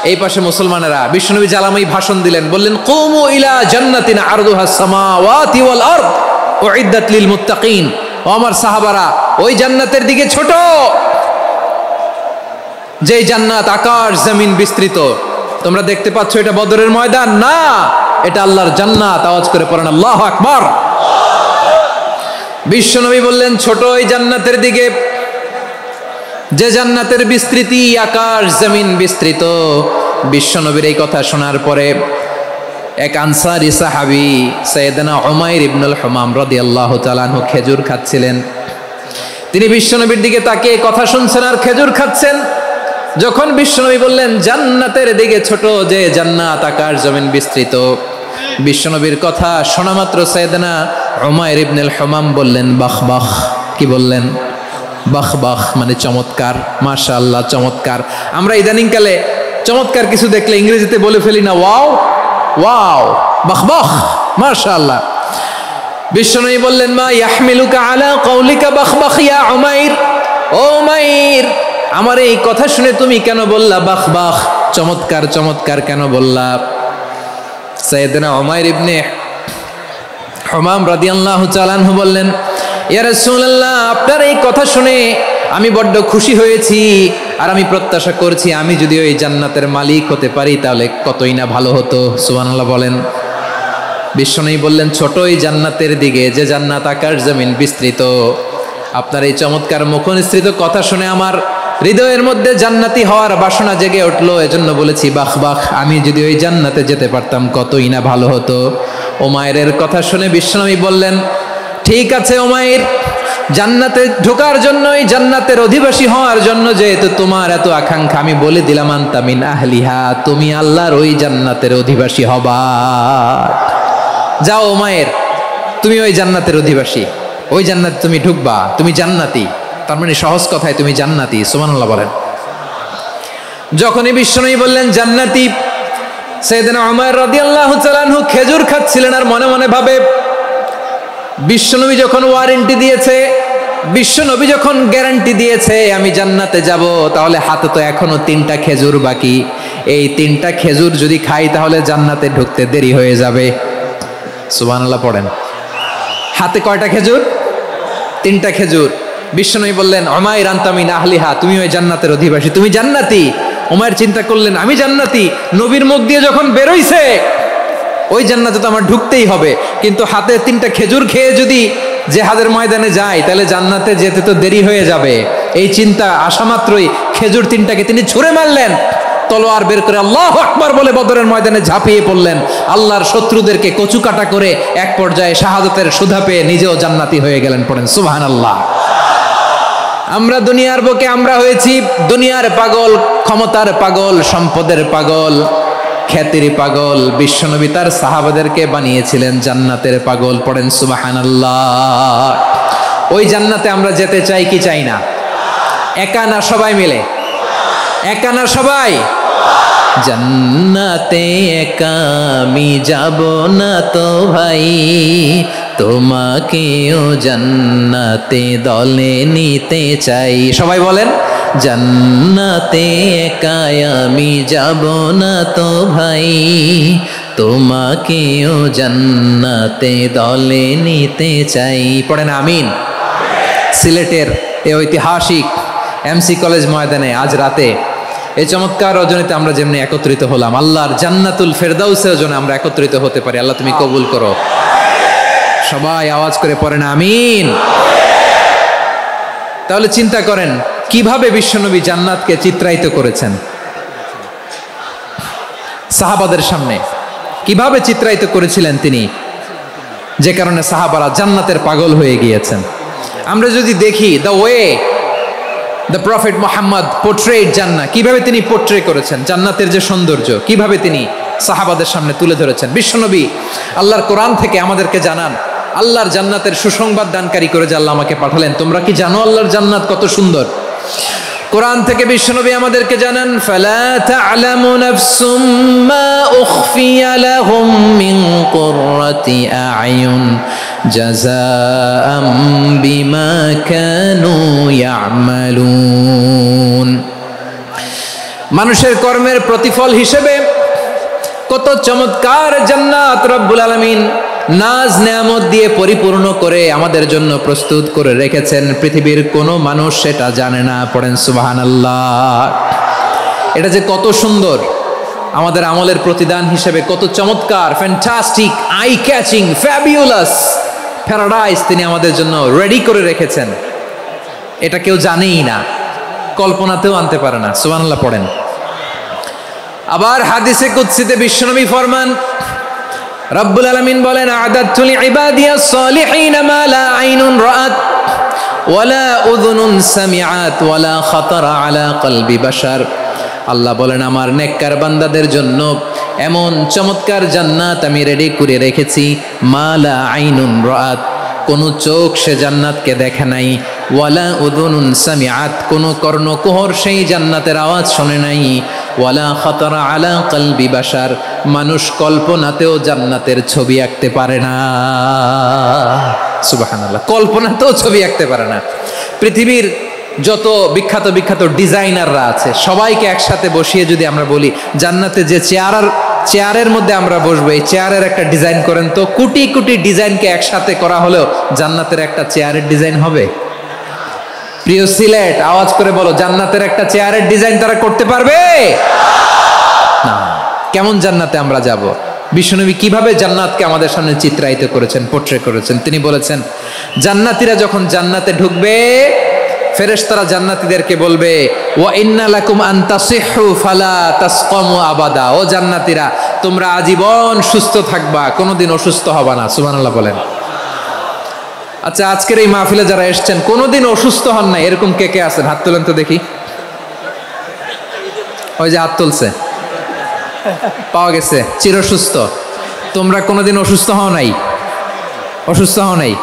এই পাশে মুসলমানেরা। বিশ্বনবী জালামাই ভাষণ দিলেন, বললেন কুমু ইলা জান্নাতিন আরদুহাস সামাওয়াতি ওয়াল আরদ উইদ্দাত লিল মুত্তাকিন। ও আমার সাহাবারা, ওই জান্নাতের দিকে ছোট, যে জান্নাত আকাশ জমিন বিস্তৃত। তোমরা দেখতে পাচ্ছ এটা বদরের ময়দান না, এটা আল্লাহর জান্নাত। আওয়াজ করে পড়েন আল্লাহু আকবার। বিশ্বনবী বললেন ছোট ওই জান্নাতের দিকে, যে জান্নাতের বিস্তৃতি আকাশ জমিন বিস্তৃত। বিশ্বনবীর এই কথা শোনার পরে এক আনসারী সাহাবী সাইয়েদনা উমাইর ইবনুল হুমাম রাদিয়াল্লাহু তাআলা আনহু খেজুর খাচ্ছিলেন। তিনি বিশ্বনবীর দিকে তাকিয়ে কথা শুনছেন আর খেজুর খাচ্ছেন। যখন বিশ্বনবী বললেন জান্নাতের দিকে ছোট, যে জান্নাত আকাশ জমিন বিস্তৃত, বিশ্বনবীর কথা শোনা মাত্র সাইয়েদনা উমাইর ইবনুল হুমাম বললেন বাহ বাহ। কি বললেন? বাহ বাহ, মানে চমৎকার, মাশাআল্লাহ চমৎকার। আমরা ইদানিংকালে চমৎকার কিছু দেখলে ইংরেজিতে বলে ফেলি না ওয়াও, ওয়াও, বাহ বাহ, মাশাআল্লাহ। বিশ্বনবী বললেন, মা ইয়াহমিলুকা আলা কওলিকা বাহ বাহ ইয়া উমাইর, ও উমাইর, আমার এই কথা শুনে তুমি কেন বললা বাহ বাহ, চমৎকার চমৎকার কেন বললা? সাইয়েদনা উমাইর ইবনে হুমাম রাদিয়াল্লাহু তাআলা আনহু বললেন, ইয়া রাসূলুল্লাহ, আপনার এই কথা শুনে আমি বড্ড খুশি হয়েছি, আর আমি প্রত্যাশা করছি আমি যদি ওই জান্নাতের মালিক হতে পারি তাহলে কতই না ভালো হতো। সুবহানাল্লাহ বলেন। বিশ্বনবী বললেন, ছোট এই জান্নাতের দিকে, যে জান্নাত আকাশ জমিন বিস্তৃত। আপনার এই চমৎকার মুখনিসৃত কথা শুনে আমার হৃদয়ের মধ্যে জান্নাতি হওয়ার বাসনা জেগে উঠলো, এজন্য বলেছি বাহ বাহ, আমি যদি ওই জান্নাতে যেতে পারতাম কতই না ভালো হতো। উমাইরের কথা শুনে বিশ্বনবী বললেন, ঠিক আছে উমাইর, জান্নাতে ঢোকার জন্যই, জান্নাতের অধিবাসী হওয়ার জন্য যেহেতু তোমার এত আকাঙ্ক্ষা, আমি বলে দিলাম আনতা মিন আহলিহা, তুমি আল্লাহর ওই জান্নাতের অধিবাসী হবা। যাও উমাইর, তুমি ওই জান্নাতের অধিবাসী, ওই জান্নাতে তুমি ঢুকবা, তুমি জান্নাতি। তার মানে সহজ কথায় তুমি জান্নাতি। সুবহানাল্লাহ বলেন। যখনই বিশ্বনবী বললেন জান্নাতি, সাইয়েদনা উমাইর রাদিয়াল্লাহু তাআলা আনহু খেজুর খাচ্ছিলেন আর মনে মনে ভাবে, বিশ্বনবী যখন ওয়ারেন্টি দিয়েছে, বিশ্বনবী যখন গ্যারান্টি দিয়েছে আমি জান্নাতে যাব, তাহলে হাতে তো এখনো 3টা খেজুর বাকি। এই 3টা খেজুর যদি খাই তাহলে জান্নাতে ঢুকতে দেরি হয়ে যাবে। সুবহানাল্লাহ পড়েন। হাতে কয়টা খেজুর? 3টা খেজুর। বিশ্বনবী বললেন, উমাইর আনতা মিন আহলিহা, তুমি ওই জান্নাতের অধিবাসী, তুমি জান্নাতি। উমাইর চিন্তা করলেন, আমি জান্নাতি, নবীর মুখ দিয়ে যখন বেরোইছে ওই জান্নাতে তো আমার ঢুকতেই হবে, কিন্তু হাতে 3টা খেজুর খেয়ে যদি জিহাদের ময়দানে যাই তাহলে জান্নাতে যেতে তো দেরি হয়ে যাবে। এই চিন্তা আসা মাত্রই খেজুর 3টাকে তিনি ছুঁড়ে মারলেন, তলোয়ার বের করে আল্লাহু আকবার বলে বদরের ময়দানে ঝাঁপিয়ে পড়লেন। আল্লাহর শত্রুদেরকে কচু কাটা করে এক পর্যায়ে শাহাদাতের সুধা পেয়ে নিজেও জান্নাতি হয়ে গেলেন। পড়েন সুবহানাল্লাহ। আমরা দুনিয়ার বুকে আমরা হয়েছি দুনিয়ার পাগল, ক্ষমতার পাগল, সম্পদের পাগল, খ্যাতির পাগল। বিশ্বনবী তার সাহাবাদেরকে বানিয়েছিলেন জান্নাতের পাগল। পড়েন সুবহানাল্লাহ। ওই জান্নাতে আমরা যেতে চাই কি চাই না? একা না সবাই মিলে? একা না সবাই? জান্নাতে একা আমি যাব না তো ভাই, তোমাকেও জান্নাতে দলে নিতে চাই। সবাই বলেন, জান্নাতে একা আমি যাব না তো ভাই, তোমাকেও জান্নাতে দলে নিতে চাই। পড়েন আমিন। সিলেটের এই ঐতিহাসিক এমসি কলেজ ময়দানে আজ রাতে এই চমৎকার রজনীতে আমরা যেমনি একত্রিত হলাম, আল্লাহর জান্নাতুল ফেরদাউসের জন্য আমরা একত্রিত হতে পারি। আল্লাহ তুমি কবুল করো। সবাই আওয়াজ করে পড়েন আমিন। তাহলে চিন্তা করেন কিভাবে বিশ্বনবী জান্নাতকে চিত্রায়িত করেছেন সাহাবাদের সামনে, কিভাবে চিত্রায়িত করেছিলেন তিনি, যে কারণে সাহাবারা জান্নাতের পাগল হয়ে গিয়েছেন। আমরা যদি দেখি the way the prophet Muhammad portrait জান্নাত, কিভাবে তিনি পোর্ট্রে করেছেন জান্নাতের যে সৌন্দর্য, কিভাবে তিনি সাহাবাদের সামনে তুলে ধরেছেন। বিশ্বনবী আল্লাহর কোরআন থেকে আমাদেরকে জানান, আল্লাহর জান্নাতের সুসংবাদ দানকারী করে যে আল্লাহ আমাকে পাঠালেন। তোমরা কি জানো আল্লাহর জান্নাত কত সুন্দর? কোরআন থেকে বিশ্বনবী আমাদেরকে জানান, ফালা তা'লামু নাফসুম মা উখফিয়া লাহুম মিন কুররাতি আ'য়ুন জাযাআম বিমা কানু ইয়া'মালুন। মানুষের কর্মের প্রতিফল হিসেবে কত চমৎকার জান্নাত রব্বুল আলামিন নাজ নেয়ামত দিয়ে পরিপূর্ণ করে আমাদের জন্য প্রস্তুত করে রেখেছেন। পৃথিবীর কোনো মানুষ সেটা জানে না। পড়েন সুবহানাল্লাহ। এটা যে কত সুন্দর, আমাদের আমলের প্রতিদান হিসেবে কত চমৎকার, fantastic, eye catching, fabulous paradise তিনি আমাদের জন্য রেডি করে রেখেছেন। এটা কেউ জানেই না, কল্পনাতেও আনতে পারে না। সুবহানাল্লাহ পড়েন। আবার হাদিসে কুদসিতে বিশ্বনবী ফরমান, রব্বুল আলামিন বলেন, আ'দাতু লিইবাদিয়াস সালিহিন মা লা আইনুন রাআত ওয়ালা উযুনুন সামিআত ওয়ালা খাতারা আলা কলবি বাশার। আল্লাহ বলেন, আমার নেককার বান্দাদের জন্য এমন চমৎকার জান্নাত আমি রেডি করে রেখেছি, মা লা আইনুন রাআত, কোন চোখ সে জান্নাতকে দেখে নাই, ওয়ালা উযুনুন সামিআত, কোন কর্ণকুহর সেই জান্নাতের আওয়াজ শোনে নাই, ওয়ালা খাতারা আলা কলবি বাশার, মানুষ কল্পনাতেও জান্নাতের ছবি আঁকতে পারে না। সুবহানাল্লাহ, কল্পনাতেও ছবি আঁকতে পারে না। পৃথিবীর যত বিখ্যাত বিখ্যাত ডিজাইনাররা আছে সবাইকে একসাথে বসিয়ে যদি আমরা বলি জান্নাতে যে চেয়ারের মধ্যে আমরা বসবো, এই চেয়ারের একটা ডিজাইন করেন তো, কোটি কোটি ডিজাইনকে একসাথে করা হলেও জান্নাতের একটা চেয়ারের ডিজাইন হবে? প্রিয় সিলেট, আওয়াজ করে বলো, জান্নাতের একটা চেয়ারের ডিজাইন তারা করতে পারবে না। কেমন জান্নাতে আমরা যাব? বিশ্বনবী কিভাবে জান্নাতকে আমাদের সামনে চিত্রায়িত করেছেন, পোট্রে করেছেন। তিনি বলেছেন জান্নাতীরা যখন জান্নাতে ঢুকবে, ফেরেশতারা জান্নাতীদেরকে বলবে ওয়া ইন্না লাকুম আন তাসিহু ফালা তাসকামু আবাদা, ও জান্নাতীরা তোমরা আজীবন সুস্থ থাকবা, কোনোদিন অসুস্থ হবা না। সুবহানাল্লাহ বলেন। আচ্ছা, আজকের এই মাহফিলে যারা এসেছেন কোনোদিন অসুস্থ হন না এরকম কে কে আছেন? হাত তোলেন তো দেখি। ওই যে হাত তুলছে, পাওয়া গেছে, চিরসুস্থ। তোমরা কোনোদিন অসুস্থ হও নাই? অসুস্থ হও নাই?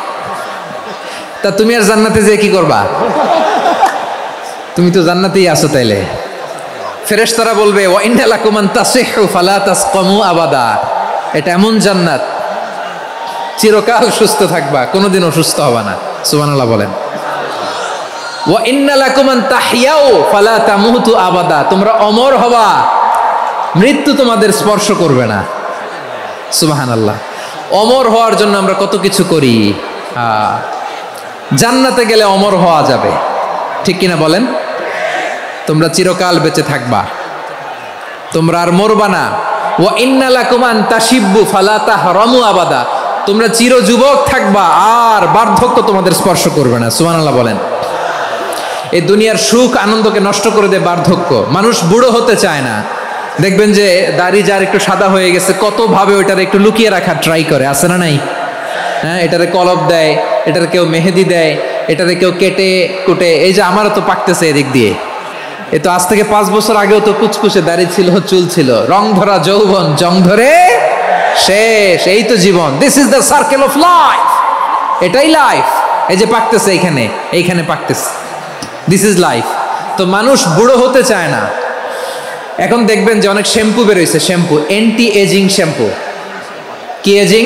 তা তুমি আর জান্নাতে যে কি করবা? তুমি তো জান্নাতেই আছো তাইলে। ফেরেশতারা বলবে ওয়া ইন্না লাকুম আন তাসিহু ফালা তাসকামু আবাদা, এটা এমন জান্নাত চিরকাল সুস্থ থাকবা, কোনোদিন অসুস্থ হবা না। সুবহানাল্লাহ বলেন। ওয়া ইন্না লাকুম আন তাহইয়াউ ফালা তামুতু আবাদা, তোমরা অমর হবা, মৃত্যু তোমাদের স্পর্শ করবে না। সুবহানাল্লাহ। অমর হওয়ার জন্য আমরা কত কিছু করি। জান্নাতে গেলে অমর হওয়া যাবে, ঠিক কিনা বলেন? তোমরা চিরকাল বেঁচে থাকবা, তোমরা আর মরবা না। ওয়া ইন্না লাকুম আন তাশিব্বু ফালা তাহরামু আবাদা, তোমরা চির যুবক থাকবা, আর বার্ধক্য তোমাদের স্পর্শ করবে না। সুবহানাল্লাহ বলেন। এই দুনিয়ার সুখ আনন্দকে নষ্ট করে দেয় বার্ধক্য। মানুষ বুড়ো হতে চায় না। দেখবেন যে দাড়ি যার একটু সাদা হয়ে গেছে কত ভাবে ওইটার একটু লুকিয়ে রাখার ট্রাই করে, আছে না নাই? হ্যাঁ, এটারে কলপ দেয়, এটার কেউ মেহেদি দেয়, এটারে কেউ কেটে কুটে। এই যে আমারও তো পাকতেছে এদিক দিয়ে, এ তো আজ থেকে 5 বছর আগেও তো কুচকুচে দাড়ি ছিল, চুল ছিল, রং ধরা যৌবন, জং ধরে শেষ। এই তো জীবন। This is the circle of life, এটাই লাইফ। এই যে পাকতেছে এইখানে পাকতেছে, দিস ইজ লাইফ। তো মানুষ বুড়ো হতে চায় না। এখন দেখবেন যে অনেক শ্যাম্পু বেরোইছে, শ্যাম্পু অ্যান্টি এজিং শ্যাম্পু। কি এজিং?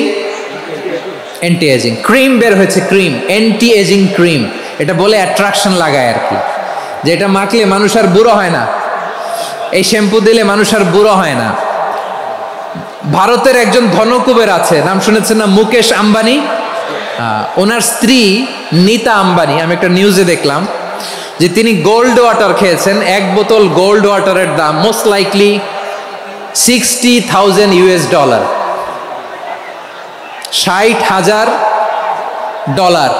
Anti ageing. ক্রিম বের হয়েছে, ক্রিম, অ্যান্টি এজিং ক্রিম। এটা বলে অ্যাট্রাকশন লাগায় আর কি, যে এটা মাখলে মানুষ আর বুড়ো হয় না, এই শ্যাম্পু দিলে মানুষ আর বুড়ো হয় না। ভারতের একজন ধনকুবের আছে, নাম শুনেছেন না? মুকেশ আম্বানি। ওনার স্ত্রী নীতা আম্বানি, আমি একটা নিউজে দেখলাম যে তিনি গোল্ড ওয়াটার খেয়েছেন। 1 বোতল গোল্ড ওয়াটারের দাম মোস্ট লাইকলি $60,000 $60,000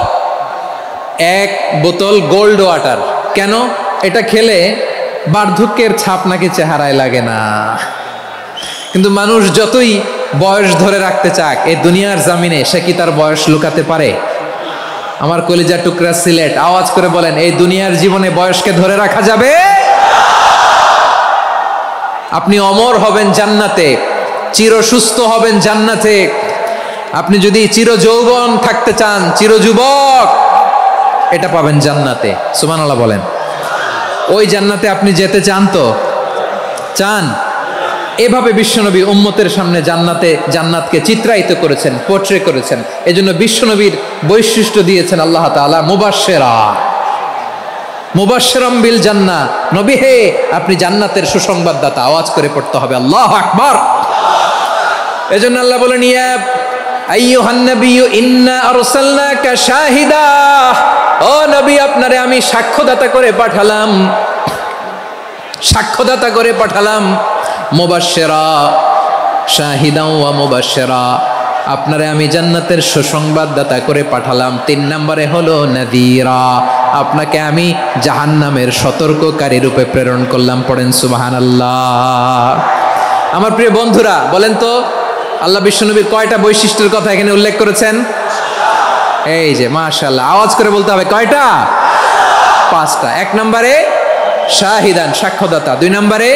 1 বোতল গোল্ড ওয়াটার। কেন? এটা খেলে বার্ধক্যের ছাপ নাকি চেহারায় লাগে না। কিন্তু মানুষ যতই বয়স ধরে রাখতে চাক এই দুনিয়ার জামিনে, সে কি তার বয়স লুকাতে পারে? আমার কলিজা টুকরা সিলেট, আওয়াজ করে বলেন, এই দুনিয়ার জীবনে বয়সকে ধরে রাখা যাবে? আপনি অমর হবেন জান্নাতে, চির সুস্থ হবেন জান্নাতে। আপনি যদি চির যৌবন থাকতে চান, চির যুবক, এটা পাবেন জান্নাতে। সুবহানাল্লাহ বলেন। ওই জান্নাতে আপনি যেতে চান তো? চান? এভাবে বিশ্বনবী উম্মতের সামনে জান্নাতকে চিত্রায়িত করেছেন, পোট্রে করেছেন। এজন্য বিশ্বনবীর বৈশিষ্ট্য দিয়েছেন আল্লাহ তাআলা মুবাশশিরাম বিল জান্নাহ। নবী হে, আপনি জান্নাতের সুসংবাদদাতা। আওয়াজ করে পড়তে হবে আল্লাহু আকবার। এজন্য আল্লাহ বলেন, ইয়া আইয়ুহান নাবিয়্যু ইন্না আরসালনাকা শাহিদা, ও নবী আপনারে আমি সাক্ষ্যদাতা করে পাঠালাম, সাক্ষ্যদাতা করে পাঠালাম। মুবাশশিরা শাহিদাও ওয়া মুবাশশিরা, আপনারে আমি জান্নাতের সুসংবাদদাতা করে পাঠালাম। 3 নম্বরে হলো নাযীরা, আপনাকে আমি জাহান্নামের সতর্ককারী রূপে প্রেরণ করলাম। পড়েন সুবহানাল্লাহ। আমার প্রিয় বন্ধুরা, বলেন তো আল্লাহ বিশ্বনবীর কয়টা বৈশিষ্ট্যের কথা এখানে উল্লেখ করেছেন? এই যে মাশাআল্লাহ, আওয়াজ করে বলতে হবে, কয়টা? 5টা। 1 নম্বরে শাহিদান, সাক্ষ্যদাতা। 2 নম্বরে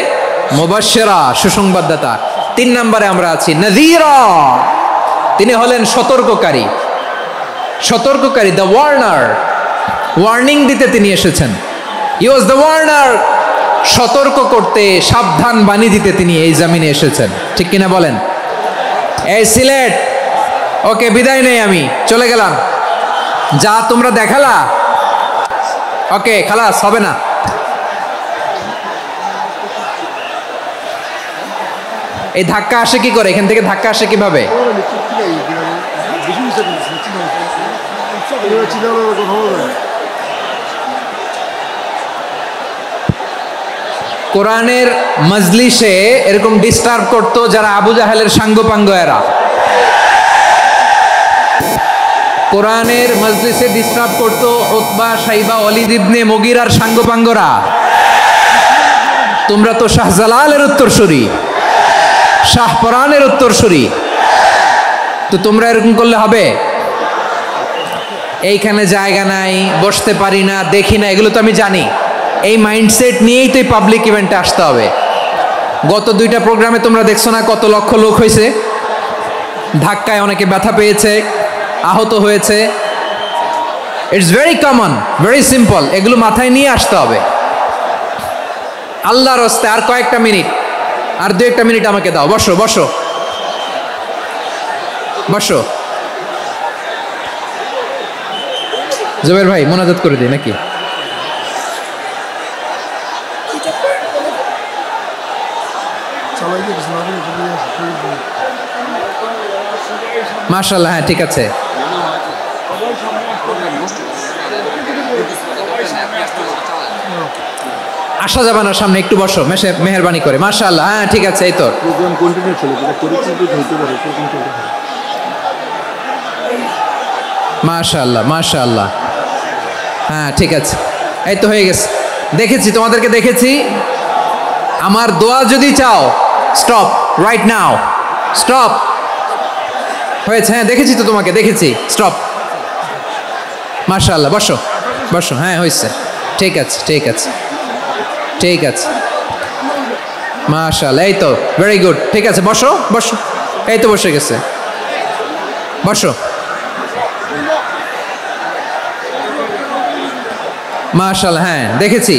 মুবাশশিরা, সুসংবাদদাতা। 3 নম্বরে আমরা আছি নাযীরা, তিনি হলেন সতর্ককারী। সতর্ককারী, দ্য ওয়ার্নার, ওয়ার্নিং দিতে তিনি এসেছেন। হি ওয়াজ দ্য ওয়ার্নার সতর্ক করতে, সাবধান বাণী দিতে তিনি এই জমিনে এসেছেন। ঠিক কিনা বলেন? এই সিলেট, ওকে বিদায় নেই, আমি চলে গেলাম। যা তোমরা দেখালা, ওকে খালাস, হবে না। এই ধাক্কা আসে কি করে? এখান থেকে ধাক্কা আসে কিভাবে? কোরআনের মজলিসে এরকম ডিস্টার্ব করতো যারা আবু জাহেলের সাঙ্গপাঙ্গ এরা। কোরআনের মজলিসে ডিস্টার্ব করতো উতবা, শাইবা, ওয়ালিদ ইবনে মুগীরার সাঙ্গপাঙ্গরা। তোমরা তো শাহজালালের উত্তরসূরি, শাহপরানের উত্তরসূরি, তো তোমরা এরকম করলে হবে? এইখানে জায়গা নাই, বসতে পারি না, দেখি না, এগুলো তো আমি জানি। এই মাইন্ডসেট নিয়েই তো এই পাবলিক ইভেন্টে আসতে হবে। গত 2টা প্রোগ্রামে তোমরা দেখছো না কত লক্ষ লোক হয়েছে? ধাক্কায় অনেকে ব্যথা পেয়েছে, আহত হয়েছে। It's very common, very simple. এগুলো মাথায় নিয়ে আসতে হবে। আল্লাহর হস্তে আর কয়েকটা মিনিট, আর 2-1 মিনিট আমাকে দাও। বসো বসো বসো। জুবাইর ভাই মোনাজাত করে দিই নাকি? মাশাআল্লাহ, হ্যাঁ ঠিক আছে। আসা যাবে না সামনে, একটু বসো মেহেরবানি করে। মাশাআল্লাহ, হ্যাঁ ঠিক আছে। এই তো মাশাআল্লাহ মাশাআল্লাহ, হ্যাঁ ঠিক আছে। এই তো হয়ে গেছে, দেখেছি তোমাদেরকে, দেখেছি। আমার দোয়া যদি চাও, স্টপ রাইট নাও, স্টপ। হয়েছে, হ্যাঁ দেখেছি তো তোমাকে, দেখেছি, স্টপ। মাশাআল্লাহ, বসো বসো, হ্যাঁ হয়েছে, ঠিক আছে ঠিক আছে ঠিক আছে। মাশাআল্লাহ, এই তো ভেরি গুড, ঠিক আছে, বসো বসো। এই তো বসে গেছে, বসো। মাশাআল্লাহ, হ্যাঁ দেখেছি,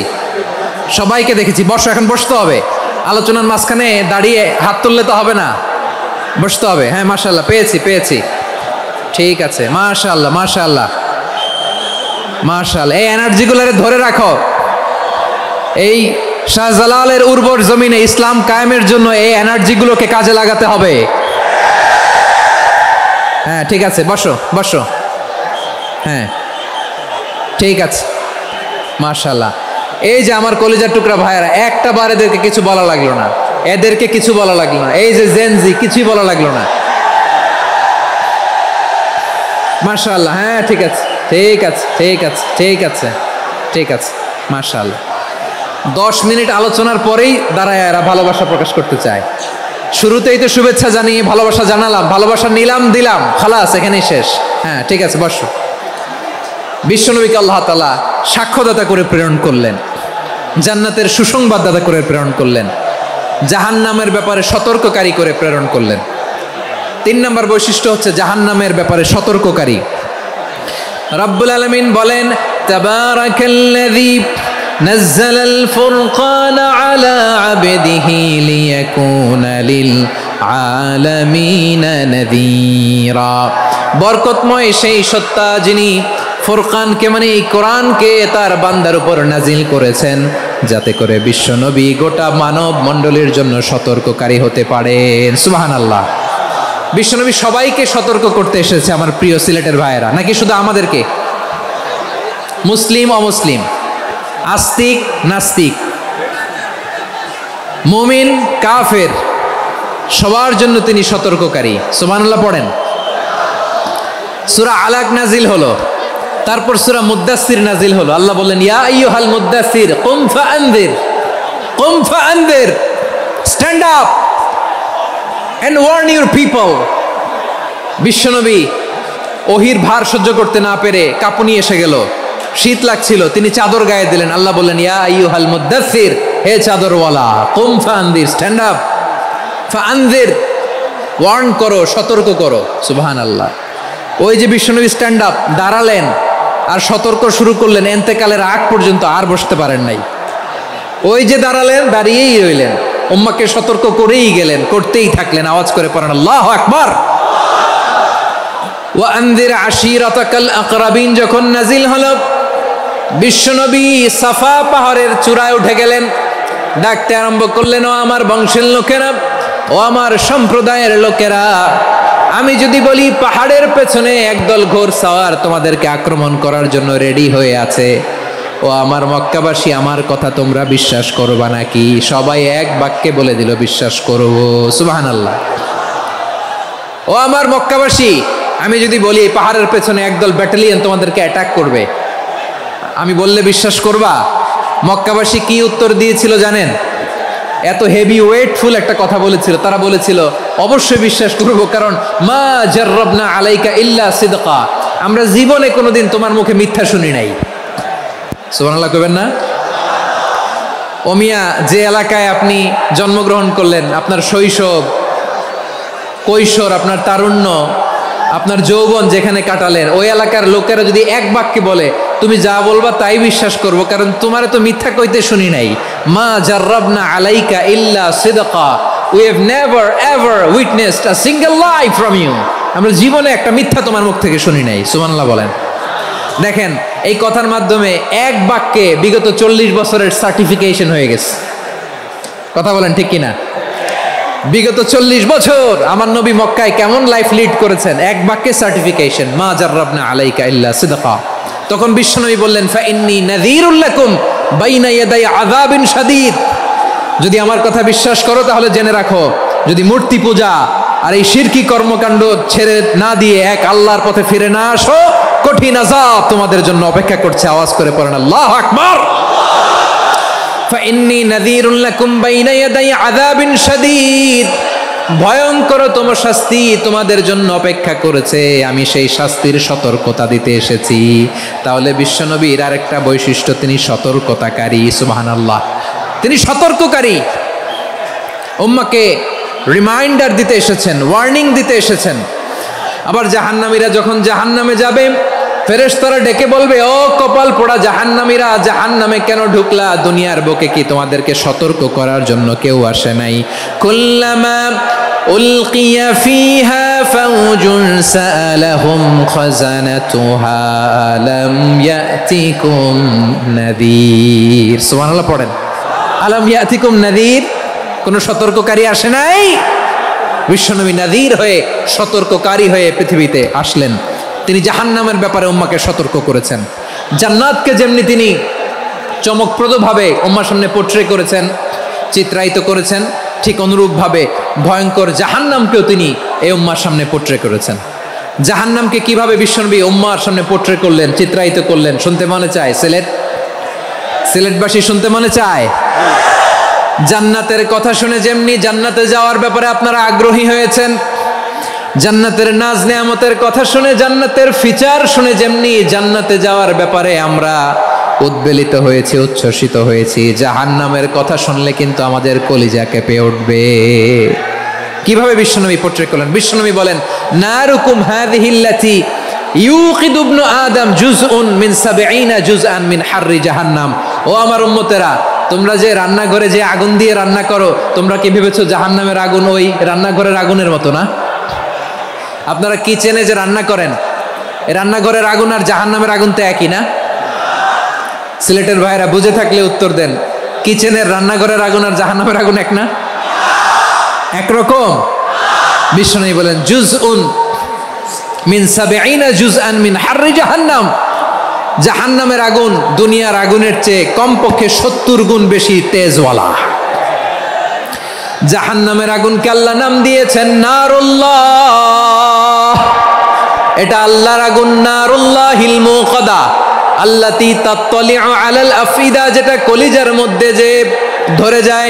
সবাইকে দেখেছি। বসো, এখন বসতে হবে। আলোচনার মাঝখানে দাঁড়িয়ে হাত তুললে তো হবে না, বসতে হবে। হ্যাঁ মাশাআল্লাহ, পেয়েছি পেয়েছি, ঠিক আছে। মাশাআল্লাহ মাশাআল্লাহ মাশাআল্লাহ। এই এনার্জিগুলোরে ধরে রাখো। এই শাহজালালের উর্বর জমিনে ইসলাম কায়েমের জন্য এই এনার্জিগুলোকে কাজে লাগাতে হবে। হ্যাঁ ঠিক আছে, বসো বসো, হ্যাঁ ঠিক আছে। মাশাআল্লাহ। এই যে আমার কলিজার টুকরা ভাইয়েরা, একটা বার এদেরকে কিছু বলা লাগলো না, এদেরকে কিছু বলা লাগলো না। এই যে জেনজি, কিছুই বলা লাগলো না। মাশাআল্লাহ, হ্যাঁ ঠিক আছে ঠিক আছে ঠিক আছে ঠিক আছে ঠিক আছে। মাশাআল্লাহ। 10 মিনিট আলোচনার পরেই দাঁড়ায় এরা ভালোবাসা প্রকাশ করতে চায়। শুরুতেই তো শুভেচ্ছা জানিয়ে ভালোবাসা জানালাম, ভালোবাসা নিলাম, দিলাম, খালাস, এখানেই শেষ। হ্যাঁ ঠিক আছে, বসো। বিশ্বনবীকে আল্লাহ তাআলা সাক্ষ্যদাতা করে প্রেরণ করলেন, জান্নাতের সুসংবাদদাতা করে প্রেরণ করলেন, জাহান্নামের ব্যাপারে সতর্ককারী করে প্রেরণ করলেন। 3 নম্বর বৈশিষ্ট্য হচ্ছে জাহান্নামের ব্যাপারে সতর্ককারী। রব্বুল আলামিন বলেন, তাবারাকাল্লাযী নাযালাল ফুরকানা আলা আবদিহি লিয়াকুনা লিল আলামিনা নাযীরা। বরকতময় সেই সত্তা যিনি ফুরকানকে, মানে এই কোরআনকে তার বান্দার উপর নাজিল করেছেন, যাতে করে বিশ্বনবী গোটা মানব মণ্ডলীর জন্য সতর্ককারী হতে পারেন। সুবহানাল্লাহ। বিশ্বনবী সবাইকে সতর্ক করতে এসেছে, আমার প্রিয় সিলেটের ভাইয়েরা, নাকি শুধু আমাদেরকে? মুসলিম অমুসলিম, আস্তিক নাস্তিক, মুমিন কাফের, সবার জন্য তিনি সতর্ককারী। সুবহানাল্লাহ পড়েন। সূরা আলাক নাজিল হলো, তারপর সূরা মুদ্দাসসির নাজিল হলো। আল্লাহ বললেন, ইয়া আইয়ুহাল মুদ্দাসসির কুম ফাআনযির, কুম ফাআনযির, stand up and warn your people. বিশ্বনবী ওহির ভার সহ্য করতে না পেরে কাঁপুনি এসে গেল, শীত লাগছিল, তিনি চাদর গায়ে দিলেন। আল্লাহ বললেন, ইয়া আইয়ুহাল মুদ্দাসসির, হে চাদরওয়ালা, কুম ফাআনযির, স্ট্যান্ড আপ, ফাআনযির, ওয়ার্ন করো, সতর্ক করো। সুবহানাল্লাহ। ওই যে বিশ্বনবী স্ট্যান্ড আপ, দাঁড়ালেন আর সতর্ক শুরু করলেন, এন্তেকালের আগ পর্যন্ত আর বসতে পারেন নাই। ওই যে দাঁড়ালেন, দাঁড়িয়েই রইলেন, উম্মাকে সতর্ক করেই গেলেন, করতেই থাকলেন। আওয়াজ করে পড়েন আল্লাহু আকবার। ওয়া আনজির আশিরাতাকাল আকরাবিন যখন নাজিল হলো, বিশ্বনবী সাফা পাহাড়ের চূড়ায় উঠে গেলেন, ডাকতে আরম্ভ করলেন, ও আমার বংশের লোকেরা, ও আমার সম্প্রদায়ের লোকেরা, আমি যদি বলি পাহাড়ের পেছনে একদল ঘোড়সাওয়ার তোমাদেরকে আক্রমণ করার জন্য রেডি হয়ে আছে, ও আমার মক্কাবাসী, আমার কথা তোমরা বিশ্বাস করবা নাকি? সবাই এক বাক্যে বলে দিল, বিশ্বাস করব। সুবহানাল্লাহ। ও আমার মক্কাবাসী, আমি যদি বলি এই পাহাড়ের পেছনে একদল ব্যাটালিয়ন তোমাদেরকে অ্যাটাক করবে, আমি বললে বিশ্বাস করবা? মক্কাবাসী কি উত্তর দিয়েছিল জানেন? এত হেভি ওয়েটফুল একটা কথা বলেছিল। তারা বলেছিল অবশ্যই বিশ্বাস করব, কারণ মা জাররাবনা আলাইকা ইল্লা সিদকা, আমরা জীবনে কোনোদিন তোমার মুখে মিথ্যা শুনি নাই। সুবহানাল্লাহ কইবেন না? ও মিয়া, যে এলাকায় আপনি জন্মগ্রহণ করলেন, আপনার শৈশব, কৈশোর, আপনার তারুণ্য, আপনার যৌবন যেখানে কাটালেন, ওই এলাকার লোকেরা যদি এক বাক্যে বলে তুমি যা বলবা তাই বিশ্বাস করব, কারণ তোমারে তো মিথ্যা কইতে শুনি নাই। মা জাররাবনা আলাইকা ইল্লা সিদকা, we have never ever witnessed a single lie from you, আমরা জীবনে একটা মিথ্যা তোমার মুখ থেকে শুনি নাই। সুবহানাল্লাহ বলেন। দেখেন, এই কথার মাধ্যমে এক বাক্যে বিগত 40 বছরের সার্টিফিকেশন হয়ে গেছে। কথা বলেন ঠিক কিনা? বিগত 40 বছর আমার নবী মক্কায় কেমন লাইফ লিড করেছেন, এক বাক্যে সার্টিফিকেশন, মা জাররাবনা আলাইকা ইল্লা সিদকা। তখন বিশ্বনবী বললেন, ফাইন্নী নাযীরুল লাকুম বাইনা ইয়াদাই আযাবিন শাদীদ, যদি আমার কথা বিশ্বাস করো তাহলে জেনে রাখো, যদি মূর্তি পূজা আর এই শিরকি কর্মকাণ্ড ছেড়ে না দিয়ে এক আল্লাহর পথে ফিরে না আসো, কঠিন আযাব তোমাদের জন্য অপেক্ষা করছে। আওয়াজ করে পড়েন আল্লাহু আকবার। ফাইন্নী নাযীরুল লাকুম বাইনা ইয়াদাই আযাবিন শাদীদ, ভয়ঙ্কর তম শাস্তি তোমাদের জন্য অপেক্ষা করেছে, আমি সেই শাস্তির সতর্কতা দিতে এসেছি। তাহলে বিশ্বনবীর আরেকটা বৈশিষ্ট্য, তিনি সতর্কতাকারী। সুবহানাল্লাহ, তিনি সতর্ককারী। উম্মাকে রিমাইন্ডার দিতে এসেছেন, ওয়ার্নিং দিতে এসেছেন। আবার জাহান্নামীরা যখন জাহান্নামে যাবে, ফেরেশতারা ডেকে বলবে, ও কপাল পোড়া জাহান্নামীরা, জাহান্নামে কেন ঢুকলা? দুনিয়ার বুকে কি তোমাদেরকে সতর্ক করার জন্য কেউ আসে নাই? কুল্লামা উলকিয়া ফিহা ফাউজুন সাআলাহুম খাজানাতুহা আলাম ইয়াতিকুম নাযীর। সুবহানাল্লাহ পড়েন, আলাম ইয়াতিকুম নাযীর, কোন সতর্ককারী আসে নাই? বিশ্বনবী নাযীর হয়ে, সতর্ককারী হয়ে পৃথিবীতে আসলেন। তিনি জাহান্নামের ব্যাপারে উম্মাকে সতর্ক করেছেন। জান্নাতকে যেমনি তিনি চমকপ্রদভাবে উম্মার সামনে পোট্রে করেছেন, চিত্রায়িত করেছেন, ঠিক অনুরূপভাবে ভয়ঙ্কর জাহান্নামকেও তিনি এই উম্মার সামনে পোট্রে করেছেন। জাহান্নামকে কিভাবে বিশ্বনবী উম্মার সামনে পোট্রে করলেন, চিত্রায়িত করলেন, শুনতে মনে চায়? সিলেটবাসী শুনতে মনে চায়? জান্নাতের কথা শুনে যেমনি জান্নাতে যাওয়ার ব্যাপারে আপনারা আগ্রহী হয়েছেন, জান্নাতের নাজ নেয়ামতের কথা শুনে, জান্নাতের ফিচার শুনে যেমনি জান্নাতে যাওয়ার ব্যাপারে আমরা উদ্বেলিত হয়েছি, উচ্ছ্বসিত হয়েছি, জাহান্নামের কথা শুনলে কিন্তু আমাদের কলিজা কেঁপে উঠবে। কিভাবে বিশ্বনবী পোট্রে করলেন? বিশ্বনবী বলেন, নারুকুম হাযিহিল্লাতী ইউকিদু ইবনু আদম জুজউন মিন ৭০ জুজআন মিন হাররি জাহান্নাম। ও আমার উম্মতেরা, তোমরা যে রান্নাঘরে যে আগুন দিয়ে রান্না করো, তোমরা কি ভেবেছো জাহান্নামের আগুন ওই রান্নাঘরের আগুনের মতো না? আপনারা কিচেনে যে রান্না করেন, এই রান্নাঘরের আগুন আর জাহান্নামের আগুন তো একই না? সিলেটের ভাইরা বুঝে থাকলে উত্তর দেন, কিচেনের রান্নাঘরের আগুন আর জাহান্নামের আগুন এক না? একরকম? বিশ্বনবী বলেন, জুজউন মিন ৭০ জুজআন মিন হাররি জাহান্নাম, জাহান্নামের আগুন দুনিয়ার আগুনের চেয়ে কমপক্ষে ৭০ গুণ বেশি তেজওয়ালা। জাহান্নামের আগুনকে আল্লাহ নাম দিয়েছেন নারুল্লাহ। এটা আল্লাহর আগুন, নারুল্লাহিল মুকাদা আল্লাতী তাত্তালিউ আলাল আফিদা, যেটা কলিজার মধ্যে যে ধরে যায়।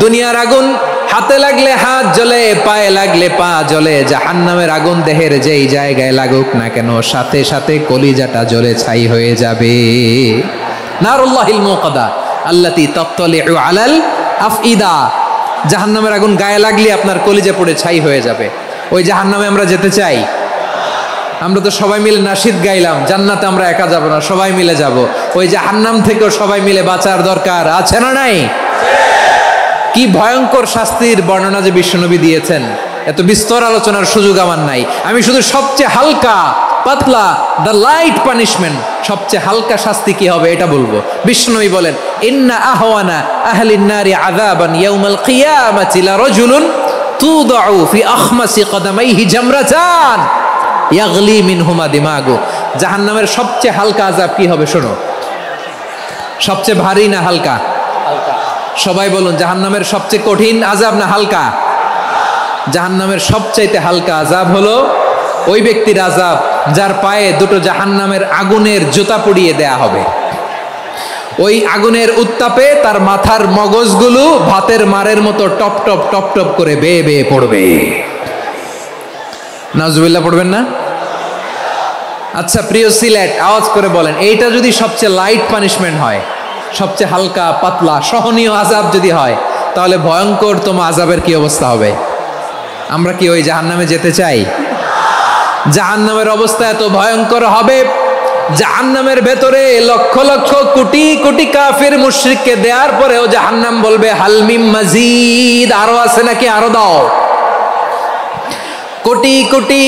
দুনিয়ার আগুন হাতে লাগলে হাত জ্বলে, পায়ে লাগলে পা জ্বলে, জাহান্নামের আগুন দেহের যেই জায়গায় লাগুক না কেন, সাথে সাথে কলিজাটা জ্বলে ছাই হয়ে যাবে। নারুল্লাহিল মুকাদা আল্লাতী তাত্তালিউ আলাল আফিদা, জাহান্নামের আগুন গায়ে লাগলে আপনার কলিজা পড়ে ছাই হয়ে যাবে। ওই জাহান্নামে আমরা যেতে চাই? আমরা তো সবাই মিলে নাশিদ গাইলাম, জান্নাতে আমরা একা যাব না, সবাই মিলে যাব। ওই জাহান্নাম থেকেও সবাই মিলে বাঁচার দরকার আছে না নাই? কি ভয়ঙ্কর শাস্তির বর্ণনা যে বিশ্বনবী দিয়েছেন, এত বিস্তর আলোচনার সুযোগ আমার নাই। আমি শুধু সবচেয়ে হালকা পাতলা, দ্য লাইট পানিশমেন্ট, সবচেয়ে হালকা শাস্তি কি হবে এটা বলবো। বিশ্বনবী বলেন, ইন্না আহওয়ানা আহলিন নারি আযাবান ইয়াউমাল কিয়ামাতি লারাজুলুন তুদাউ ফি আখমাসি কদামাইহি জামরাতান ইয়াগলি মিনহুমা দিমাগু। জাহান্নামের সবচেয়ে হালকা আযাব কি হবে শোনো। সবচেয়ে ভারী না হালকা? সবাই বলুন, জাহান্নামের সবচেয়ে কঠিন আযাব না হালকা? জাহান্নামের সবচাইতে হালকা আযাব হলো ওই ব্যক্তির আযাব যার পায়ে দুটো জাহান্নামের আগুনের জুতা পরিয়ে দেয়া হবে। ওই আগুনের উত্তাপে তার মাথার মগজগুলো ভাতের মারের মতো টপ টপ টপ টপ করে বেয়ে বেয়ে পড়বে। নাউজুবিল্লাহ পড়বেন না? আচ্ছা প্রিয় সিলেট, আওয়াজ করে বলেন, এইটা যদি সবচেয়ে লাইট পানিশমেন্ট হয়, সবচেয়ে হালকা পাতলা সহনীয় আযাব যদি হয়, তাহলে ভয়ঙ্করতম আযাবের কি অবস্থা হবে? আমরা কি ওই জাহান্নামে যেতে চাই? জাহান্নামের অবস্থা এত ভয়ঙ্কর হবে, জাহান্নামের ভেতরে লক্ষ লক্ষ কোটি কোটি কাফির মুশরিককে দেওয়ার পরেও জাহান্নাম বলবে হালমিম মাজিদ, আরো আছে নাকি, আরো দাও। কোটি কোটি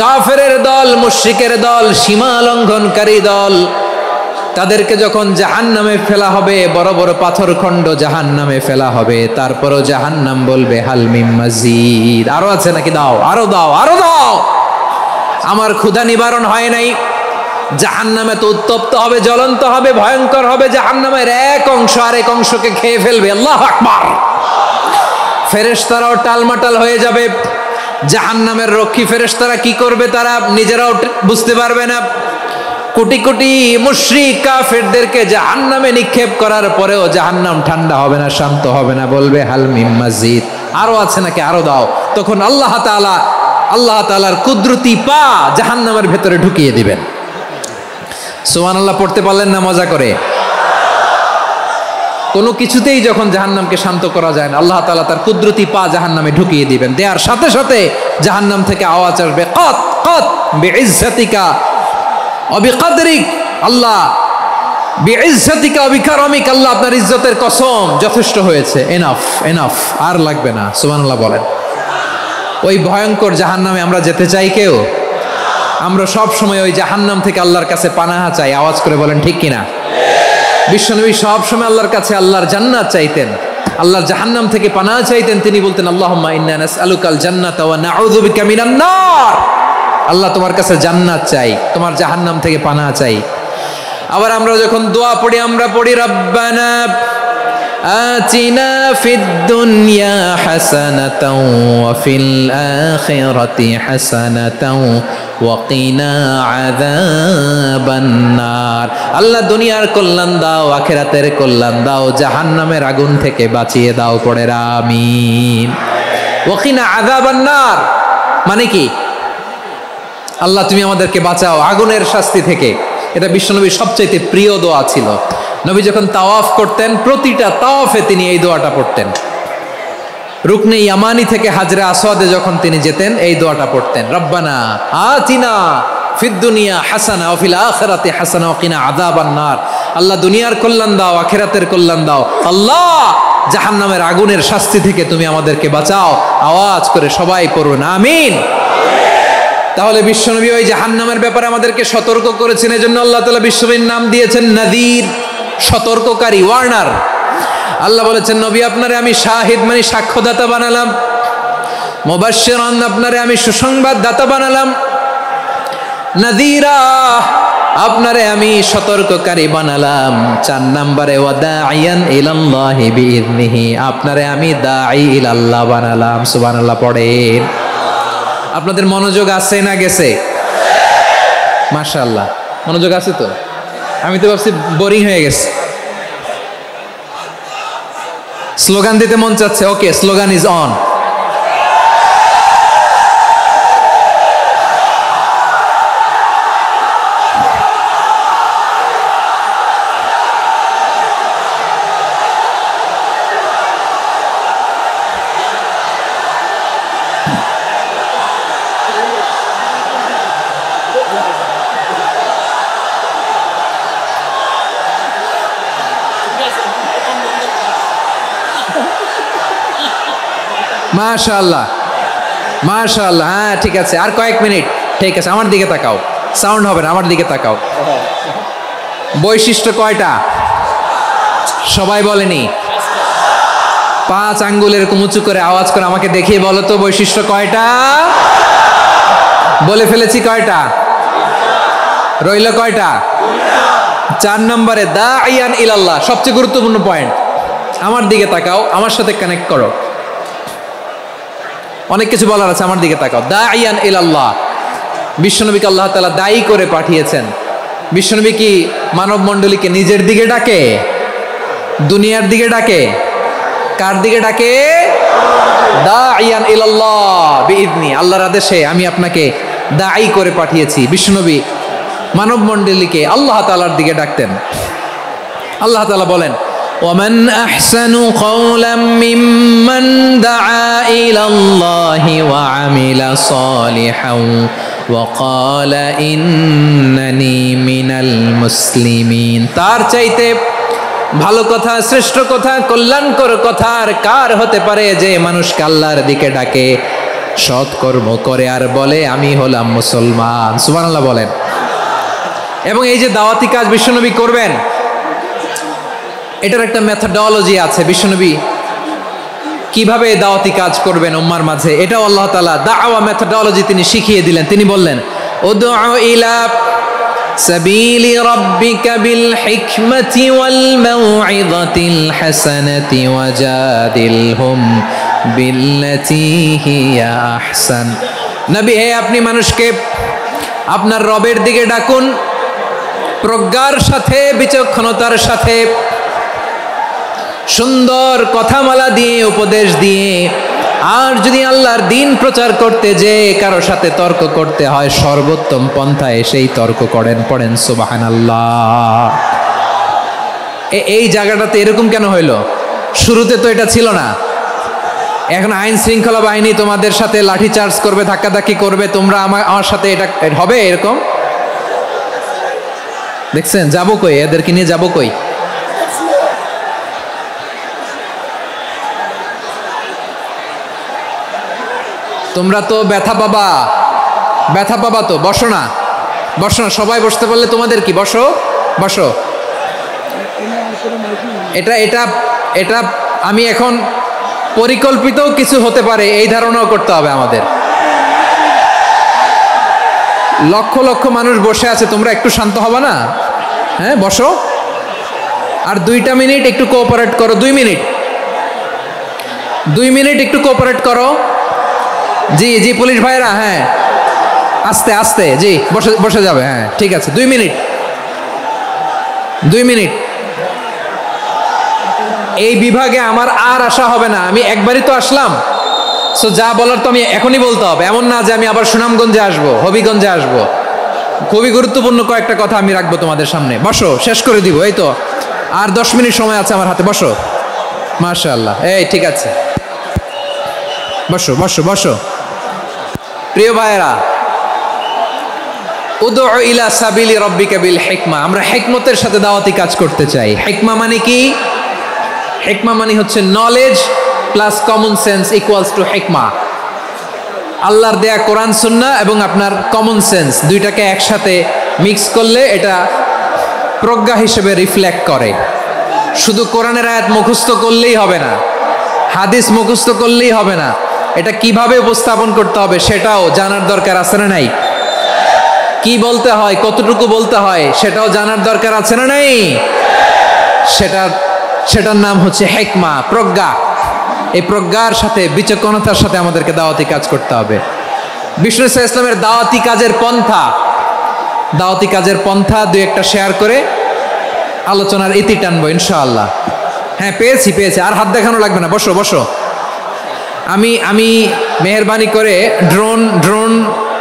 কাফেরের দল, মুশরিকের দল, সীমা লঙ্ঘনকারী দল, তাদেরকে যখন জাহান্নামে ফেলা হবে, বড় বড় পাথরখণ্ড জাহান্নামে ফেলা হবে, তারপরও জাহান্নাম বলবে হালমিম মাজিদ, আরো আছে নাকি, দাও, আরো দাও, আরো দাও। আমার ক্ষুধা নিবারণ হয় নাই। জাহান্নামে তো উত্তপ্ত হবে, জ্বলন্ত হবে, ভয়ঙ্কর হবে। জাহান্নামের এক অংশ আরেক অংশকে খেয়ে ফেলবে। আল্লাহু আকবার। ফেরেশতারাও টালমাটাল হয়ে যাবে। জাহান্নামের রক্ষী ফেরেশতারা কি করবে তারা নিজেরাও বুঝতে পারবে না। কোটি কোটি মুশরিক কাফেরদেরকে জাহান্নামে নিক্ষেপ করার পরেও জাহান্নাম ঠান্ডা হবে না, শান্ত হবে না, বলবে হাল মিম মাজিদ, আরো আছে নাকি, আরো দাও। তখন আল্লাহ তাআলার কুদরতি পা জাহান্নামের ভেতরে ঢুকিয়ে দিবেন। সুবহানাল্লাহ পড়তে পারলেন না মজা করে? কোনো কিছুতেই যখন জাহান্নামকে শান্ত করা যায় না, আল্লাহ তাআলা তার কুদরতি পা জাহান্নামে ঢুকিয়ে দিবেন। দেওয়ার সাথে সাথে জাহান্নাম থেকে আওয়াজ আসবে, কত কত বিইজ্জাতিকা ওয়া বিকদরিক, আল্লাহ বিইজ্জাতিকা ওয়া বিকারমিক, আল্লাহ আপনার ইজ্জতের কসম, যথেষ্ট হয়েছে, এনাফ এনাফ, আর লাগবে না। সুবহানাল্লাহ বলেন। ওই ভয়ঙ্কর জাহান্নামে আমরা যেতে চাই কেউ? আমরা সব সময় ওই জাহান্নাম থেকে আল্লাহর কাছে পানাহা চাই। আওয়াজ করে বলেন ঠিক কিনা? বিশ্বনবী সব সময় আল্লাহর কাছে আল্লাহর জান্নাত চাইতেন, আল্লাহর জাহান্নাম থেকে পানাহা চাইতেন। তিনি বলতেন, আল্লাহুম্মা ইন্না নাসআলুকাল জান্নাতা ওয়া নাউযু বিকা মিনান নার। আল্লাহ তোমার কাছে জান্নাত চাই, তোমার জাহান্নাম থেকে পানাহা চাই। আবার আমরা যখন দোয়া পড়ি, আমরা পড়ি রব্বানা আতিনা ফিদ দুনিয়া হাসানাতাও ওয়া ফিল আখিরাতি হাসানাতাও ওয়া কিনা আযাবান নার। আল্লাহ দুনিয়ার কল্যাণ দাও, আখিরাতের কল্যাণ দাও, জাহান্নামের আগুন থেকে বাঁচিয়ে দাও। পড়ে আমিন। ওয়া কিনা আযাবান নার মানে কি? আল্লাহ তুমি আমাদেরকে বাঁচাও আগুনের শাস্তি থেকে। এটা বিশ্বনবীর সবচাইতে প্রিয় দোয়া ছিল। নবী যখন তাওয়াফ করতেন, প্রতিটা তাওয়াফে তিনি এই দোয়াটা পড়তেন। রুকনে ইয়ামানি থেকে হাজরে আসওয়াদে যখন তিনি যেতেন, এই দোয়াটা পড়তেন, রব্বানা আতিনা ফিদ দুনিয়া হাসানা ওয়া ফিল আখিরাতি হাসানা ওয়া কিনা আযাবান নার। আল্লাহ দুনিয়ার কল্যাণ দাও, আখিরাতের কল্যাণ দাও। আল্লাহ জাহান্নামের আগুনের শাস্তি থেকে তুমি আমাদেরকে বাঁচাও। আওয়াজ করে সবাই পড়ুন আমিন। তাহলে বিশ্বনবী ওই জাহান্নামের ব্যাপারে আমাদেরকে সতর্ক করেছেন। এজন্য আল্লাহ তাআলা বিশ্বনবীর নাম দিয়েছেন নাযীর, সতর্ককারী, ওয়ার্নার। আল্লাহ বলেছেন, নবী আপনারে আমি শাহিদ মানে সাক্ষ্যদাতা বানালাম, মুবাশশিরান আপনারে আমি সুসংবাদ দাতা বানালাম, নাযীরা আপনারে আমি সতর্ককারী বানালাম। 4 নম্বরে ওয়া দাঈয়ান ইলাল্লাহি বিইذনিহি, আপনারে আমি দাঈ ইলাল্লাহ বানালাম। সুবহানাল্লাহ পড়েন। আপনাদের মনোযোগ আছে না গেছে? মাশাআল্লাহ মনোযোগ আছে তো। আমি তো ভাবছি বোরিং হয়ে গেছে। স্লোগান দিতে মন চাচ্ছে। ওকে, স্লোগান ইজ অন। মাশাআল্লাহ মাশাআল্লাহ, হ্যাঁ ঠিক আছে, আর কয়েক মিনিট। ঠিক আছে, আমার দিকে তাকাও, সাউন্ড হবে না, আমার দিকে তাকাও। বৈশিষ্ট্য কয়টা সবাই বলেনি? 5 আঙ্গুল এরকম উঁচু করে আওয়াজ করে আমাকে দেখিয়ে বলো তো বৈশিষ্ট্য কয়টা? বলে ফেলেছি কয়টা? রইল কয়টা? 4 নম্বরে দাঈয়ান ইলাল্লাহ, সবচেয়ে গুরুত্বপূর্ণ পয়েন্ট। আমার দিকে তাকাও, আমার সাথে কানেক্ট করো, অনেক কিছু বলার আছে, আমার দিকে তাকাও। দাঈয়ান ইলাল্লাহ, বিশ্বনবীকে আল্লাহ তাআলা দায়ী করে পাঠিয়েছেন। বিশ্বনবী কি মানব মণ্ডলীকে নিজের দিকে ডাকে, দুনিয়ার দিকে ডাকে? কার দিকে ডাকে? দাঈয়ান ইলাল্লাহ বিইذনি, আল্লাহর আদেশে আমি আপনাকে দায়ী করে পাঠিয়েছি। বিশ্বনবী মানব মণ্ডলীকে আল্লাহ তাআলার দিকে ডাকতেন। আল্লাহ তাআলা বলেন, ওয়ামান আহসানু কওলাম মিম্মান দাআ ইলাল্লাহি ওয়া আমিলা সালিহান ওয়া ক্বালা ইন্নানি মিনাল মুসলিমিন। তার চাইতে ভালো কথা, শ্রেষ্ঠ কথা, কল্যাণকর কথা আর কার হতে পারে যে মানুষকে আল্লাহর দিকে ডাকে, সৎকর্ম করে আর বলে আমি হলাম মুসলমান। সুবহানাল্লাহ বলেন। এবং এই যে দাওয়াতি কাজ বিশ্বনবী করবেন, এটার একটা মেথডোলজি আছে। বিশ্বনবী কিভাবে দাওয়াতি কাজ করবেন উম্মার মাঝে, এটাও আল্লাহ তাআলা দাওয়া মেথডোলজি তিনি শিখিয়ে দিলেন। তিনি বললেন, উদউ ইলা সাবিলি রাব্বিকা বিল হিকমাতি ওয়াল মাউইযাতিল হাসানাতি ওয়াজাদিলহুম বিল্লাতী হিয়া আহসান। নবী হে, আপনি মানুষকে আপনার রবের দিকে ডাকুন প্রজ্ঞার সাথে, বিচক্ষণতার সাথে, সুন্দর কথামালা দিয়ে, উপদেশ দিয়ে। আর যদি আল্লাহর দিন প্রচার করতে যে কারো সাথে তর্ক করতে হয়, সর্বোত্তম পন্থায় সেই তর্ক করেন। পড়েন সুবহানাল্লাহ। এই জায়গাটাতে এরকম কেন হইল? শুরুতে তো এটা ছিল না। এখন আইন শৃঙ্খলা বাহিনী তোমাদের সাথে লাঠি চার্জ করবে, ধাক্কাধাক্কি করবে, তোমরা আমার সাথে এটা হবে এরকম? দেখছেন, যাবো কই? এদেরকে নিয়ে যাবো কই? তোমরা তো ব্যথা পাবা, ব্যথা পাবা তো। বসো না, বসো না, সবাই বসতে পারলে তোমাদের কি? বসো বসো। এটা এটা এটা আমি এখন পরিকল্পিত কিছু হতে পারে এই ধারণাও করতে হবে আমাদের। লক্ষ লক্ষ মানুষ বসে আছে, তোমরা একটু শান্ত হবে না? হ্যাঁ বসো, আর 2টা মিনিট একটু কোঅপারেট করো। 2 মিনিট, 2 মিনিট একটু কোঅপারেট করো। জি জি পুলিশ ভাইরা, হ্যাঁ আস্তে আস্তে, জি বসে বসে যাবে, হ্যাঁ ঠিক আছে। 2 মিনিট, 2 মিনিট। এই বিভাগে আমার আর আসা হবে না, আমি একবারই তো আসলাম। সো যা বলার তো আমি এখনই বলতে হবে, এমন না যে আমি আবার সুনামগঞ্জে আসবো, হবিগঞ্জে আসবো। খুবই গুরুত্বপূর্ণ কয়েকটা কথা আমি রাখবো তোমাদের সামনে। বসো, শেষ করে দিব, এই তো আর 10 মিনিট সময় আছে আমার হাতে। বসো, মাশাআল্লাহ, এই ঠিক আছে, বসো বসো বসো। প্রিয় ভাইয়েরা, উদউ ইলা সাবিলি রাব্বিকা বিল হিকমা, আমরা হিকমতের সাথে দাওয়াতি কাজ করতে চাই। হিকমা মানে কি? হিকমা মানে হচ্ছে knowledge plus common sense equals to হিকমা। আল্লাহর দেয়া কোরআন সুন্নাহ এবং আপনার কমন সেন্স, দুইটাকে একসাথে মিক্স করলে এটা প্রজ্ঞা হিসেবে রিফ্লেক্ট করে। শুধু কোরআনের আয়াত মুখস্থ করলেই হবে না, হাদিস মুখস্থ করলেই হবে না, এটা কিভাবে উপস্থাপন করতে হবে সেটাও জানার দরকার আছে না নাই? কি বলতে হয়, কতটুকু বলতে হয় সেটাও জানার দরকার আছে না নাই? সেটার নাম হচ্ছে হিকমা, প্রজ্ঞা। এই প্রজ্ঞার সাথে, বিচক্ষণতার সাথে আমাদেরকে দাওয়াতি কাজ করতে হবে। বিষ্ণু ইসলামের দাওয়াতি কাজের পন্থা, দাওয়াতি কাজের পন্থা 2-1টা শেয়ার করে আলোচনার ইতি টানবো ইনশাআল্লাহ। হ্যাঁ পেয়েছি, আর হাত দেখানো লাগবে না, বসো বসো। আমি মেহেরবানি করে ড্রোন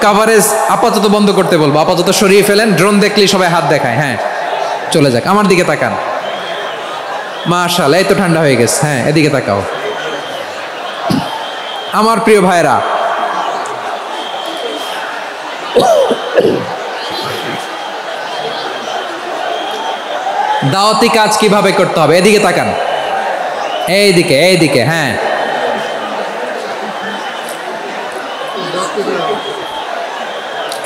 কাভারেজ আপাতত বন্ধ করতে বলবো, আপাতত সরিয়ে ফেলেন। ড্রোন দেখলেই সবাই হাত দেখায়, হ্যাঁ চলে যাক। আমার দিকে তাকান, মাশাআল্লাহ, এই তো ঠান্ডা হয়ে গেছে। হ্যাঁ এদিকে তাকাও। আমার প্রিয় ভাইরা, দাওয়াতি কাজ কিভাবে করতে হবে, এদিকে তাকান, এইদিকে, হ্যাঁ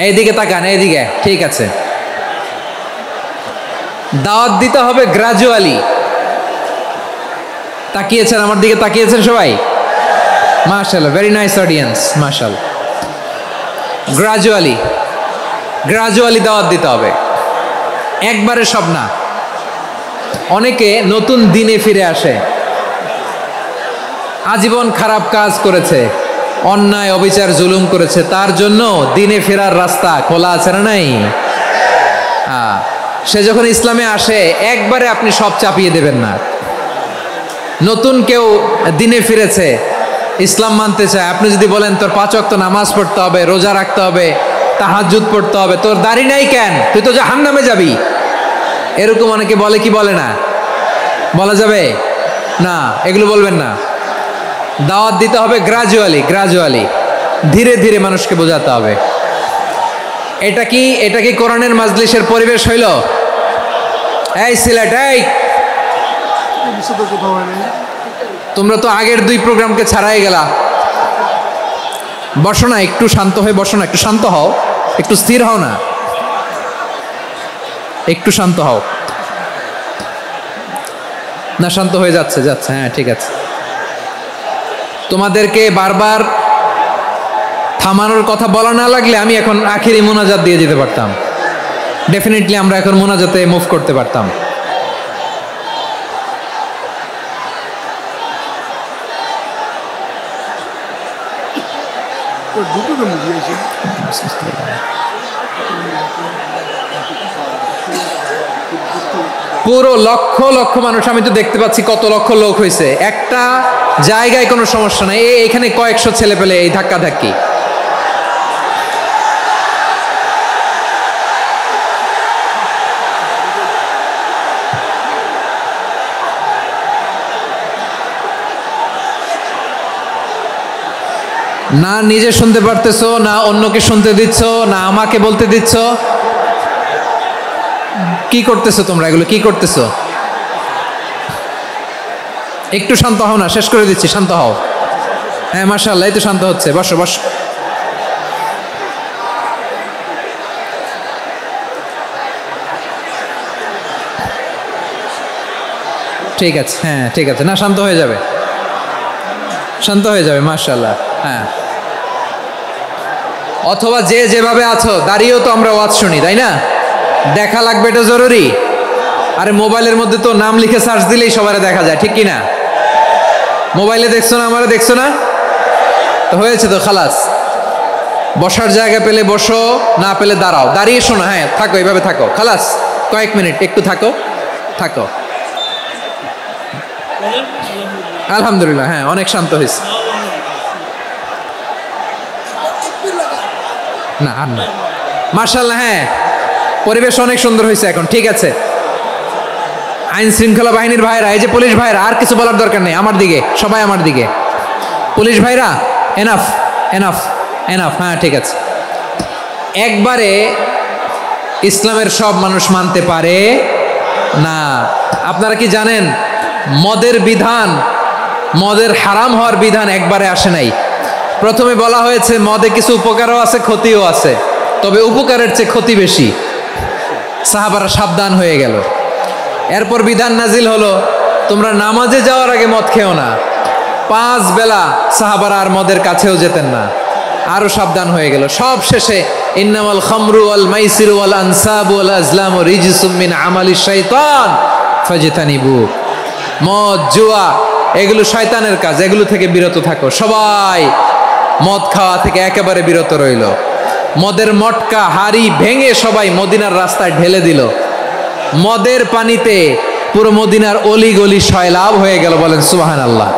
এইদিকে তাকান, এইদিকে, ঠিক আছে। দাওয়াত দিতে হবে গ্রাজুয়ালি। তাকিয়েছেন আমার দিকে, তাকিয়েছেন সবাই? মাশাআল্লাহ, ভেরি নাইস অডিয়েন্স, মাশাআল্লাহ। গ্রাজুয়ালি গ্রাজুয়ালি দাওয়াত দিতে হবে, একবারে সব না। অনেকে নতুন দিনে ফিরে আসে, আজীবন খারাপ কাজ করেছে, অন্যায় অবিচার জুলুম করেছে, তার জন্য দিনে ফেরার রাস্তা খোলা আছে না নাই? সে যখন ইসলামে আসে একবারে আপনি সব চাপিয়ে দেবেন না। নতুন কেউ দিনে ফিরেছে, ইসলাম মানতে চায়, আপনি যদি বলেন তোর 5 ওয়াক্ত নামাজ পড়তে হবে, রোজা রাখতে হবে, তাহাজ্জুদ পড়তে হবে, তোর দাড়ি নাই কেন, তুই তো জাহান্নামে যাবি, এরকম অনেকে বলে কি বলে না? বলা যাবে না, এগুলো বলবেন না। দাওয়াত দিতে হবে গ্রাজুয়ালি, গ্রাজুয়ালি, ধীরে ধীরে মানুষকে বোঝাতে হবে। এটা কি কোরআনের মাজলিসের পরিবেশ হইল? এই সিলেট, এই তোমরা তো আগের 2 প্রোগ্রামকে ছাড়াই গেলা। বসো না, একটু শান্ত হয়ে বসো না, একটু শান্ত হও, একটু স্থির হও না, একটু শান্ত হও না। শান্ত হয়ে যাচ্ছে, হ্যাঁ ঠিক আছে। তোমাদেরকে বারবার থামানোর কথা বলা না লাগলে আমি এখন আখিরি মোনাজাত দিয়ে যেতে পারতাম। ডেফিনেটলি আমরা এখন মোনাজাতে মুভ করতে পারতাম। পুরো লক্ষ লক্ষ মানুষ, আমি তো দেখতে পাচ্ছি কত লক্ষ লোক হয়েছে একটা জায়গায়, কোনো সমস্যা নাই। এখানে কয়েকশো ছেলে পেলে এই ধাক্কা ধাক্কি। না নিজে শুনতে পারতেছো, না অন্যকে শুনতে দিচ্ছ, না আমাকে বলতে দিচ্ছ। কি করতেছো তোমরা, এগুলো কি করতেছো? একটু শান্ত হও না, শেষ করে দিচ্ছি, শান্ত হও। হ্যাঁ মাশাআল্লাহ, এই তো শান্ত হচ্ছে, বসো বসো। ঠিক আছে, হ্যাঁ ঠিক আছে, না শান্ত হয়ে যাবে, শান্ত হয়ে যাবে, মাশাআল্লাহ। হ্যাঁ, অথবা যে যেভাবে আছো দাঁড়িয়েও তো আমরা ওয়াজ শুনি, তাই না? দেখা লাগবে, এটা জরুরি। আরে মোবাইলের মধ্যে তো নাম লিখে সার্চ দিলেই সবারে দেখা যায়, ঠিক কি না? মোবাইলে দেখছো না, আমারে দেখছো না, তো হয়েছে তো, খালাস। বসার জায়গা পেলে বসো, না পেলে দাঁড়াও, দাঁড়িয়ে শোনো, হ্যাঁ থাকো, এইভাবে থাকো, খালাস। কয়েক মিনিট একটু থাকো, থাকো। আলহামদুলিল্লাহ, হ্যাঁ অনেক শান্ত হয়েছে। না আর না, মাশাআল্লাহ, হ্যাঁ পরিবেশ অনেক সুন্দর হয়েছে এখন, ঠিক আছে। আইন শৃঙ্খলা বাহিনীর ভাইরা, এই যে পুলিশ ভাইরা, আর কিছু বলার দরকার নেই, আমার দিকে সবাই, আমার দিকে। পুলিশ ভাইরা, এনাফ এনাফ এনাফ, হ্যাঁ ঠিক আছে। একবারে ইসলামের সব মানুষ মানতে পারে না। আপনারা কি জানেন মদের বিধান, মদের হারাম হওয়ার বিধান একবারে আসে নাই। প্রথমে বলা হয়েছে মদে কিছু উপকারও আছে, ক্ষতিও আছে, তবে উপকারের চেয়ে ক্ষতি বেশি। সাহাবারা সাবধান হয়ে গেল। এরপর বিধান নাজিল হলো, তোমরা নামাজে যাওয়ার আগে মদ খেও না। 5 বেলা সাহাবারা আর মদের কাছেও যেতেন না, আরো সাবধান হয়ে গেল। সব শেষে ইন্নামাল খামরু ওয়াল মাইসিরু ওয়াল আনসাবু ওয়াল আজলামু রিজসুম মিন আমালিশ শাইতান ফাজতানিবু। মদ, জুয়া এগুলো শয়তানের কাজ, এগুলো থেকে বিরত থাকো। সবাই মদ খাওয়া থেকে একেবারে বিরত রইল। মদের মটকা হাড়ি ভেঙে সবাই মদিনার রাস্তায় ঢেলে দিল। মদের পানিতে পুরো মদিনার অলি গলি সয়লাভ হয়ে গেল, বলেন সুবহানাল্লাহ।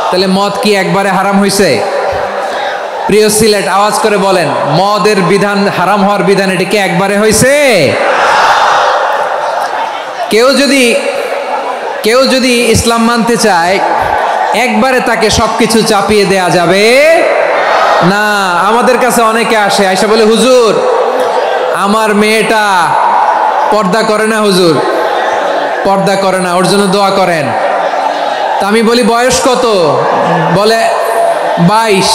তাহলে মদ কি একবারে হারাম হয়েছে? প্রিয় সিলেট, আওয়াজ করে বলেন, মদের বিধান, হারাম হওয়ার বিধান এটা কি একবারে হয়েছে? কেউ যদি ইসলাম মানতে চায় একবারে তাকে সবকিছু চাপিয়ে দেয়া যাবে না। আমাদের কাছে অনেকে আসে, আয়সা বলে, হুজুর আমার মেয়েটা পর্দা করে না, হুজুর পর্দা করে না, ওর জন্য দোয়া করেন। তা আমি বলি বয়স কত? বলে 22।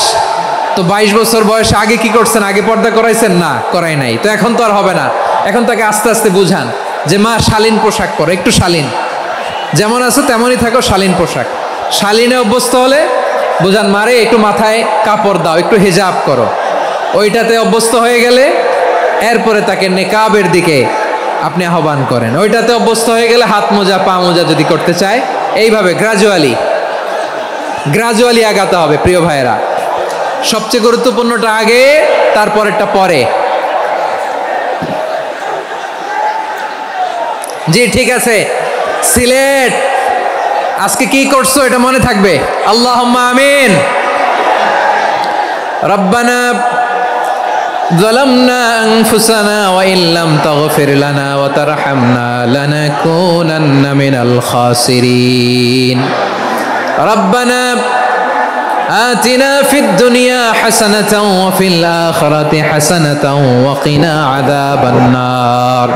তো 22 বছর বয়সে আগে কি করছেন? আগে পর্দা করাইছেন? না, করাই নাই। তো এখন তো আর হবে না। এখন তাকে আস্তে আস্তে বুঝান যে মা শালীন পোশাক পরো, একটু শালীন, যেমন আছো তেমনই থাকো, শালীন পোশাক। শালীনে অভ্যস্ত হলে বুঝান মারে একটু মাথায় কাপড় দাও, একটু হিজাব করো। ওইটাতে অভ্যস্ত হয়ে গেলে এরপরে তাকে নেকাবের দিকে আপনি আহ্বান করেন। ওইটাতে অভ্যস্ত হয়ে গেলে হাত মোজা পা মোজা যদি করতে চায়, এইভাবে গ্রাজুয়ালি আগাতে হবে প্রিয় ভাইয়েরা। সবচেয়ে গুরুত্বপূর্ণটা আগে, তারপরেরটা পরে। জি ঠিক আছে। সিলেট আজকে কি করছো এটা মনে থাকবে। আল্লাহুম্মা আমিন। রব্বানা ظلمنا أنفسنا وإن لم تغفر لنا وترحمنا لنكونن من الخاسرين ربنا آتنا في الدنيا حسنة وفي الآخرة حسنة وقنا عذاب النار